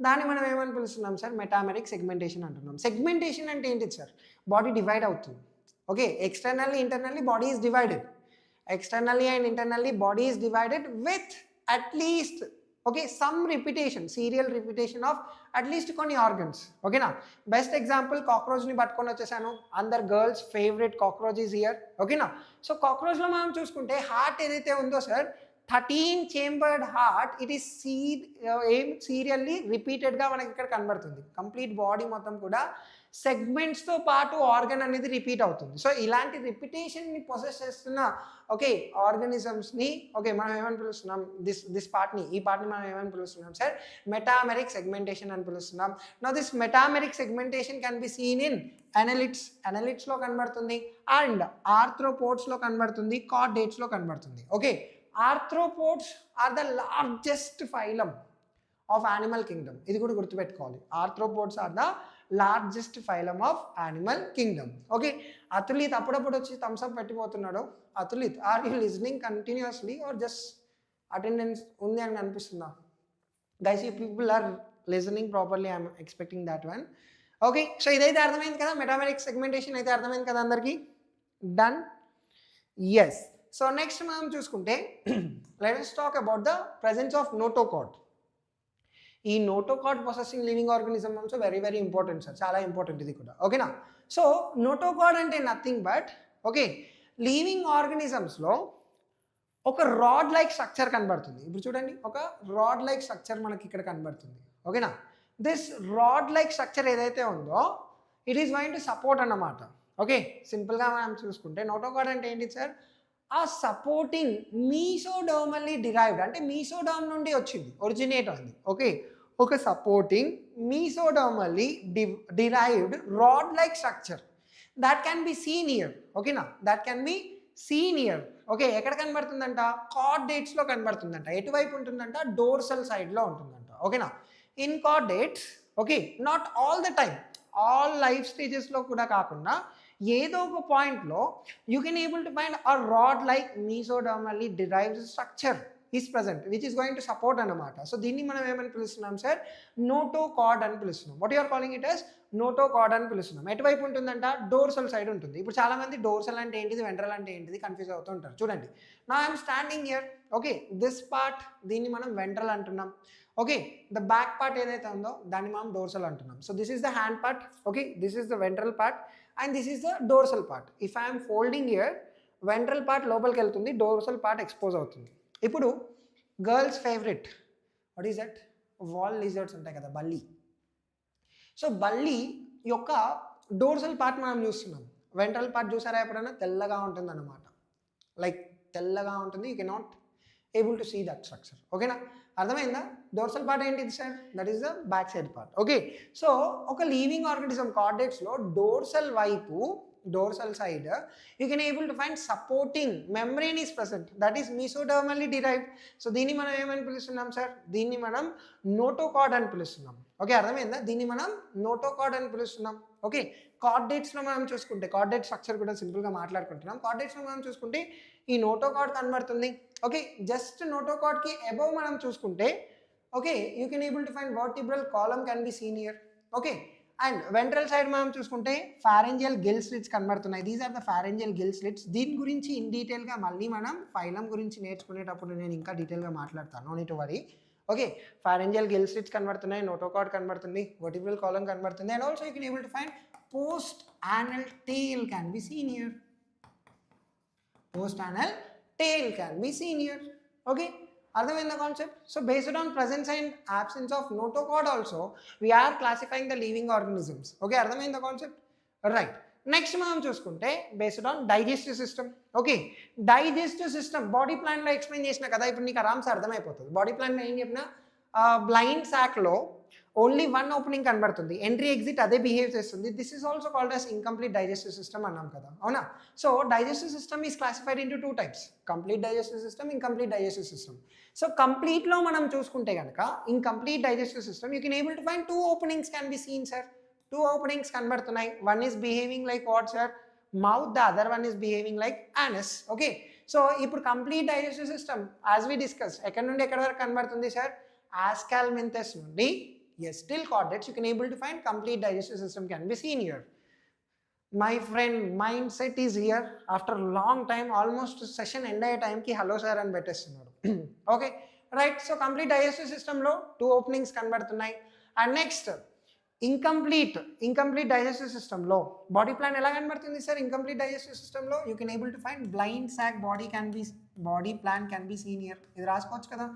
దాన్ని మనం ఏమని పిలుస్తున్నాం సార్, మెటామెరిక్ సెగ్మెంటేషన్ అంటున్నాం. సెగ్మెంటేషన్ అంటే ఏంటిది సార్, బాడీ డివైడ్ అవుతుంది. Okay, externally internally body is divided, externally and internally body is divided with at least okay some repetition, serial repetition of at least కొన్ని ఆర్గన్స్. ఓకేనా, బెస్ట్ ఎగ్జాంపుల్ కాక్రోచ్ని పట్టుకొని వచ్చేసాను. అందర్ girls favourite cockroach is here. ఓకేనా, so కాక్రోచ్లో మనం చూసుకుంటే హార్ట్ ఏదైతే ఉందో sir, 13 chambered heart, it is serially రిపీటెడ్గా మనకి ఇక్కడ కనబడుతుంది. కంప్లీట్ బాడీ మొత్తం కూడా సెగ్మెంట్స్తో పాటు ఆర్గన్ అనేది రిపీట్ అవుతుంది. సో ఇలాంటి రిపిటేషన్ని పొసెస్ చేస్తున్న ఓకే ఆర్గానిజమ్స్ని ఓకే మనం ఏమని పిలుస్తున్నాం, దిస్ పార్ట్ని, ఈ పార్ట్ని మనం ఏమని పిలుస్తున్నాం సార్, మెటామెరిక్ సెగ్మెంటేషన్ అని పిలుస్తున్నాం. Now this metameric segmentation can be seen in అనలిట్స్లో కనబడుతుంది, అండ్ ఆర్థ్రోపోడ్స్లో కనబడుతుంది, కార్డేట్స్లో కనబడుతుంది. Okay, arthropods are the largest phylum of animal kingdom. ఇది కూడా గుర్తుపెట్టుకోవాలి, arthropods are the largest phylum of animal kingdom. Okay, Atulit అప్పుడప్పుడు వచ్చి థమ్స్అప్ పెట్టిపోతున్నాడు. Atulit, are you listening continuously or just attendance ఉంది అని అనిపిస్తుందా? Guys, you people are listening properly, I'm expecting that one. Okay, so ఇదైతే అర్థమైంది కదా, మెటామెరిక్ సెగ్మెంటేషన్ అయితే అర్థమైంది కదా అందరికీ. డన్. ఎస్. సో నెక్స్ట్ మనం చూసుకుంటే let us talk about the presence of notochord. ఈ notochord possessing living organism also very very important sir, చాలా ఇంపార్టెంట్ ఇది కూడా. ఓకేనా, సో నోటోకార్డ్ అంటే నథింగ్ బట్ ఓకే లివింగ్ ఆర్గానిజమ్స్లో ఒక రాడ్ లైక్ స్ట్రక్చర్ కనబడుతుంది. ఇప్పుడు చూడండి, ఒక రాడ్ లైక్ స్ట్రక్చర్ మనకి ఇక్కడ కనబడుతుంది. ఓకేనా, దిస్ రాడ్ లైక్ స్ట్రక్చర్ ఏదైతే ఉందో it is going to support అన్నమాట. ఓకే, సింపుల్గా మనం చూసుకుంటే నోటోకార్డ్ అంటే ఏంటి సార్, ఆ సపోర్టింగ్ మీసోడర్మల్లీ డిరైవ్డ్, అంటే మీసోడర్మ్ నుండి వచ్చింది, ఒరిజినేట్ అయింది. ఓకే, ఒక supporting mesodermally derived rod like structure that can be seen here. ఓకేనా, that can be seen here. Okay, ఎక్కడ కనబడుతుందంట, కార్డేట్స్లో కనబడుతుందంట. ఎటువైపు ఉంటుందంట, డోర్సల్ సైడ్లో ఉంటుందంట. ఓకేనా, in chordates. Okay, not all the time, all life స్టేజెస్లో కూడా కాకుండా ఏదో ఒక పాయింట్లో you can able to find a rod like mesodermally derived structure is present which is going to support అన్నమాట. సో దీన్ని మనం ఏమని పిలుస్తున్నాం సార్, నోటోకార్డ్ అని పిలుస్తున్నాం. What you are calling it as notochord అని పిలుస్తున్నాం. ఎటువైపు ఉంటుందంట, డోర్సల్ సైడ్ ఉంటుంది. ఇప్పుడు చాలామంది డోర్సల్ అంటే ఏంటిది, వెంట్రల్ అంటే ఏంటిది కన్ఫ్యూజ్ అవుతూ ఉంటారు. చూడండి, నా I'm standing here. Okay, this part, దీన్ని మనం వెంట్రల్ అంటున్నాం. ఓకే, ద బ్యాక్ పార్ట్ ఏదైతే ఉందో దాన్ని మనం డోర్సల్ అంటున్నాం. So this is the hand part. Okay, this is the ventral part and this is the dorsal part. If I'm folding here, ventral part లోపలికి వెళ్తుంది, డోర్సల్ పార్ట్ ఎక్స్పోజ్ అవుతుంది. ఇప్పుడు girls favourite what is that, wall lizards ఉంటాయి కదా, బల్లి. So బల్లి యొక్క dorsal part మనం చూస్తున్నాం. వెంట్రల్ పార్ట్ చూసారా ఎప్పుడైనా, తెల్లగా ఉంటుంది అన్నమాట, లైక్ తెల్లగా ఉంటుంది. You cannot able to see that structure. ఓకేనా, అర్థమైందా? డోర్సల్ పార్ట్ ఏంటిది sir, that is the back side part. Okay, so ఒక లివింగ్ ఆర్గానిజం కార్డేట్స్లో డోర్సల్ వైపు, dorsal side you can able to find supporting membrane is present, that is mesodermally derived. So దీన్ని మనం ఏమని పిలుస్తున్నాం సార్, దీన్ని మనం నోటోకార్డ్ అని పిలుస్తున్నాం. ఓకే, అర్థమైందా? దీన్ని మనం నోటోకార్డ్ అని పిలుస్తున్నాం. ఓకే, కార్డేట్స్లో మనం చూసుకుంటే, కార్డేట్ స్ట్రక్చర్ కూడా సింపుల్గా మాట్లాడుకుంటున్నాం. కార్డేట్స్లో మనం చూసుకుంటే ఈ నోటోకార్డ్ కనబడుతుంది. ఓకే, జస్ట్ నోటోకార్డ్కి అబవ్ మనం చూసుకుంటే okay you can able to find vertebral column can be seen here. Okay, and ventral side మనం చూసుకుంటే ఫారెంజియల్ గిల్ స్లిట్స్ కనబడుతున్నాయి. These are the pharyngeal gill slits. దీని గురించి ఇన్ డీటెయిల్గా మళ్ళీ మనం ఫైలం గురించి నేర్చుకునేటప్పుడు నేను ఇంకా డీటెయిల్గా మాట్లాడతాను, no need to worry. Okay, pharyngeal gill slits కనబడుతున్నాయి, నోటోకార్డ్ కనబడుతుంది, వర్టిబ్రల్ కాలమ్ కనబడుతుంది, and also you can able to find post anal tail can be seen here. Post anal tail can be seen here. Okay, అర్థమైందా concept? So based on presence and absence of notochord also we are classifying the living organisms. Okay, అర్థమైందా concept? Right. Next మనం చూసుకుంటే based on digestive system. Okay, digestive system body ప్లాన్లో explain చేసిన కదా, ఇప్పుడు నీకు ఆరామ్స్ అర్థమైపోతుంది. బాడీ ప్లాన్లో ఏం చెప్పినా బ్లైండ్ సాక్లో ఓన్లీ వన్ ఓపెనింగ్ కనబడుతుంది, ఎంట్రీ ఎగ్జిట్ అదే బిహేవ్ చేస్తుంది. This is also called as incomplete digestive system అన్నాం కదా, అవునా? So digestive system is classified into 2 types, complete digestive system, incomplete digestive system. So కంప్లీట్లో మనం చూసుకుంటే కనుక incomplete digestive system you can able to find 2 openings can be seen sir. 2 openings కనబడుతున్నాయి. One is behaving like what sir, mouth, the other one is behaving like anus. Okay, so ఇప్పుడు complete digestive system as we discuss ఎక్కడి నుండి ఎక్కడి వరకు కనబడుతుంది sir? ఆస్కాల్మింథస్ నుండి yes till chordates you can able to find complete digestive system can be seen here. My friend mindset is here after long time, almost session end అయ్యే టైంకి hello sir అని పెట్టేస్తున్నాడు. Okay right. So complete digestive సిస్టంలో 2 openings కనబడుతున్నాయి. And next incomplete digestive సిస్టంలో body plan ఎలా కనబడుతుంది sir? Incomplete digestive సిస్టంలో you can able to find blind sac body plan can be seen here. ఇది రాసుకోవచ్చు కదా.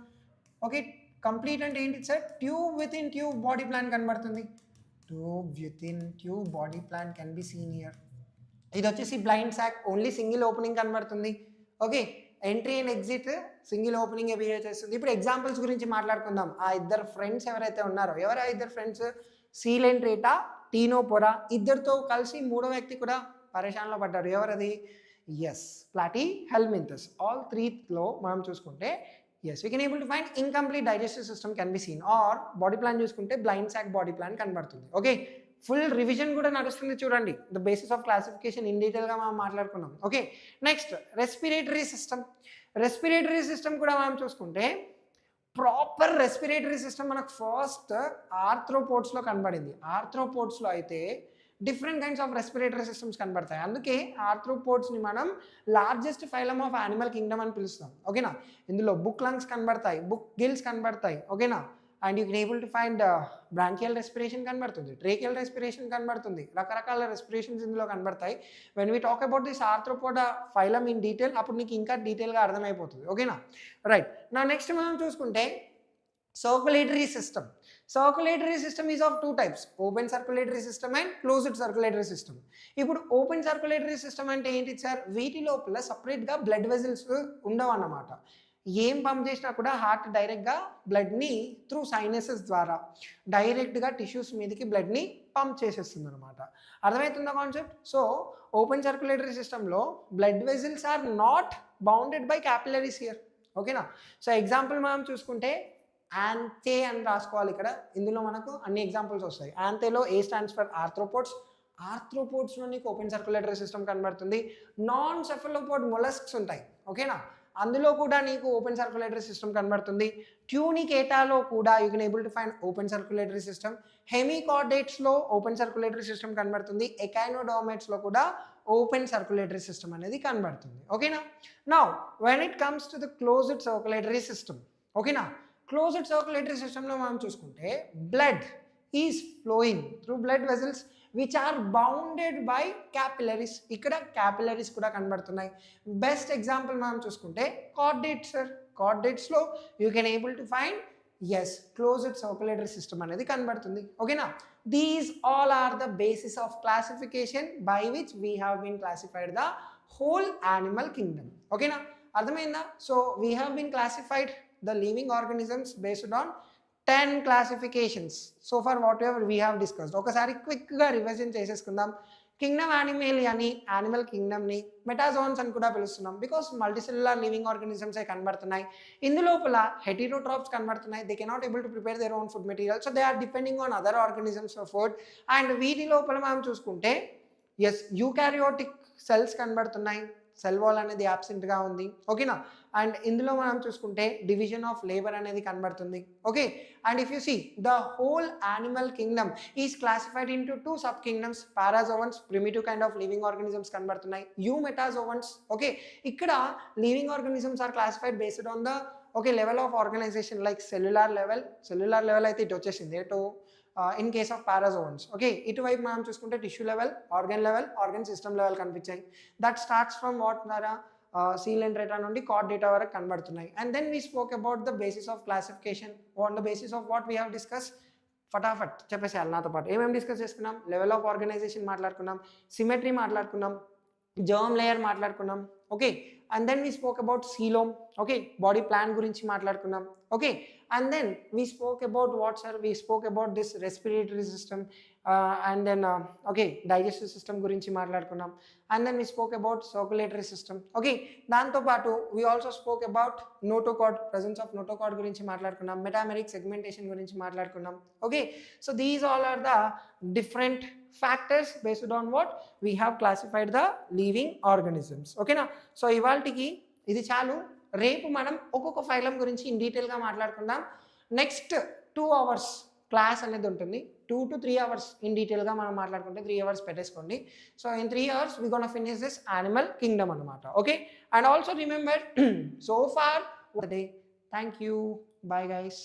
ఓకే కంప్లీట్ అంటే ఏంటి sir? Tube with in tube body plan కనబడుతుంది. Tube with in tube body plan can be seen here. ఇది వచ్చేసి blind sac, only single opening కనబడుతుంది. Okay entry and exit single opening behave చేస్తుంది. ఇప్పుడు examples గురించి మాట్లాడుకుందాం. ఆ ఇద్దరు ఫ్రెండ్స్ ఎవరైతే ఉన్నారో, ఎవరు ఆ ఇద్దరు ఫ్రెండ్స్? సీలెంట్రేటా, టీనోపోరా, ఇద్దరితో కలిసి మూడో వ్యక్తి కూడా పరేషాన్లో పడ్డారు. ఎవరది? ఎస్ ప్లాటీ హెల్మింథస్. ఆల్ 3లో మనం చూసుకుంటే yes we can able to find incomplete digestive system can be seen, or body plan చూసుకుంటే blind sac body plan కనబడుతుంది. ఓకే ఫుల్ రివిజన్ కూడా నడుస్తుంది చూడండి. The basis of classification in డీటెయిల్గా మనం మాట్లాడుకున్నాం. ఓకే నెక్స్ట్ రెస్పిరేటరీ సిస్టమ్ కూడా మనం చూసుకుంటే ప్రాపర్ రెస్పిరేటరీ సిస్టమ్ మనకు ఫస్ట్ ఆర్థ్రోపోడ్స్లో కనబడింది. ఆర్థ్రోపోడ్స్లో అయితే different kinds of respiratory systems కనబడతాయి. అందుకే ఆర్థ్రోపోడ్స్ని మనం largest phylum of animal Kingdom అని పిలుస్తాం. ఓకేనా. ఇందులో బుక్ లంగ్స్ కనబడతాయి, బుక్ గిల్స్ కనబడతాయి. ఓకేనా. And you can able to find bronchial respiration కనబడుతుంది, ట్రేకియల్ రెస్పిరేషన్ కనబడుతుంది, రకరకాల రెస్పిరేషన్స్ ఇందులో కనబడతాయి. When we talk about this Arthropoda phylum in detail, అప్పుడు నీకు ఇంకా డీటెయిల్గా అర్థమైపోతుంది. ఓకేనా రైట్. నా నెక్స్ట్ మనం చూసుకుంటే circulatory system is of 2 types, open circulatory system and closed circulatory system. ఇప్పుడు ఓపెన్ సర్క్యులేటరీ సిస్టమ్ అంటే ఏంటి సార్? వీటి లోపల సపరేట్గా బ్లడ్ వెజల్స్ ఉండవు అన్నమాట. ఏం పంప్ చేసినా కూడా హార్ట్ డైరెక్ట్గా బ్లడ్ని త్రూ సైనసెస్ ద్వారా డైరెక్ట్గా టిష్యూస్ మీదకి బ్లడ్ని పంప్ చేసేస్తుంది అనమాట. అర్థమవుతుందా కాన్సెప్ట్? సో ఓపెన్ సర్క్యులేటరీ సిస్టంలో blood vessels are not bounded by capillaries here. ఓకేనా. సో ఎగ్జాంపుల్ మనం చూసుకుంటే యాంతే అని రాసుకోవాలి ఇక్కడ. ఇందులో మనకు అన్ని ఎగ్జాంపుల్స్ వస్తాయి. యాంతేలో ఏ స్టాండ్స్ ఫర్ ఆర్థ్రోపోడ్స్లో నీకు ఓపెన్ సర్క్యులేటరీ సిస్టమ్ కనబడుతుంది. నాన్ సెఫలోపోడ్ మొలస్క్స్ ఉంటాయి. ఓకేనా. అందులో కూడా నీకు ఓపెన్ సర్క్యులేటరీ సిస్టమ్ కనబడుతుంది. ట్యూనికేటాలో కూడా you can able to find open circulatory system. హెమికార్డేట్స్లో ఓపెన్ సర్క్యులేటరీ సిస్టమ్ కనబడుతుంది. ఎకైనోడోమేట్స్లో కూడా ఓపెన్ సర్క్యులేటరీ సిస్టమ్ అనేది కనబడుతుంది. ఓకేనా. Now when it comes to the closed circulatory system. ఓకేనా. క్లోజ్డ్ సర్క్యులేటరీ సిస్టంలో మనం చూసుకుంటే blood is flowing through blood vessels which are bounded by capillaries. ఇక్కడ క్యాపిలరీస్ కూడా కనబడుతున్నాయి. బెస్ట్ ఎగ్జాంపుల్ మనం చూసుకుంటే కార్డేట్స్ సార్. కార్డేట్స్లో you can able to find as closed circulatory system అనేది కనబడుతుంది. ఓకేనా. These all are the basis of classification by which we have been classified the whole animal kingdom. ఓకేనా. అర్థమైందా? So we have been classified the living organisms based on 10 classifications so far whatever we have discussed. ఒకసారి క్విక్గా revision చేసేసుకుందాం. Kingdom యానిమేలియాని, animal కింగ్డమ్ని మెటాజోన్స్ అని కూడా పిలుస్తున్నాం. Because multicellular living organisms కనబడుతున్నాయి. ఇందులోపల హెటిరోట్రాప్స్ కనబడుతున్నాయి. They cannot able to prepare their own food material, so they are depending on other organisms for food. And వీటి లోపల మనం చూసుకుంటే ఎస్ యూకారియోటిక్ సెల్స్ కనబడుతున్నాయి. సెల్ వాల్ అనేది యాబ్సెంట్గా ఉంది. ఓకేనా. అండ్ ఇందులో మనం చూసుకుంటే డివిజన్ ఆఫ్ లేబర్ అనేది కనబడుతుంది. Okay. And if you see the whole animal kingdom is classified into 2 sub kingdoms. Parazoans, primitive kind of living organisms కనబడుతున్నాయి. మెటాజోవన్స్. ఓకే. ఇక్కడ living organisms are classified based on the level of organisation like cellular level అయితే ఇటు వచ్చేసింది ఎటు in case of parazoans. Okay. ఇటువైపు మనం చూసుకుంటే tissue level, organ system level కనిపించాయి. దట్ స్టార్ట్స్ ఫ్రమ్ వాట్ ద్వారా సీలెంట్రేటా నుండి కార్డేటా వరకు కనబడుతున్నాయి. And then we spoke about the basis of classification on the basis of what we have discuss. ఫటాఫట్ చెప్పేసేయాలి నాతో పాటు. ఏమేమి డిస్కస్ చేసుకున్నాం? లెవెల్ ఆఫ్ ఆర్గనైజేషన్ మాట్లాడుకున్నాం, సిమెట్రీ మాట్లాడుకున్నాం, జర్మ్ లేయర్ మాట్లాడుకున్నాం. Okay. And then we spoke about coelom. Okay. Body plan గురించి మాట్లాడుకున్నాం. Okay. And then we spoke about what sir? We spoke about this respiratory system and then digestive system గురించి మాట్లాడుకున్నాం. And then we spoke about circulatory system. Okay. దాంతోపాటు we also spoke about notochord, presence of notochord గురించి మాట్లాడుకున్నాం, metameric segmentation గురించి మాట్లాడుకున్నాం. Okay. So these all are the different factors based on what we have classified the living organisms. ఓకేనా. So ఇవాల్టికి ఇది చాలు. రేపు మనం ఒక్కొక్క ఫైలం గురించి ఇన్ డీటెయిల్గా మాట్లాడుకుందాం. నెక్స్ట్ 2 అవర్స్ క్లాస్ అనేది ఉంటుంది. 2 to 3 అవర్స్ ఇన్ డీటెయిల్గా మనం మాట్లాడుకుంటే 3 అవర్స్ పెట్టేసుకోండి. So in 3 hours we gonna finish this animal kingdom అనమాట. Okay, and also remember so far day. Thank you. Bye guys.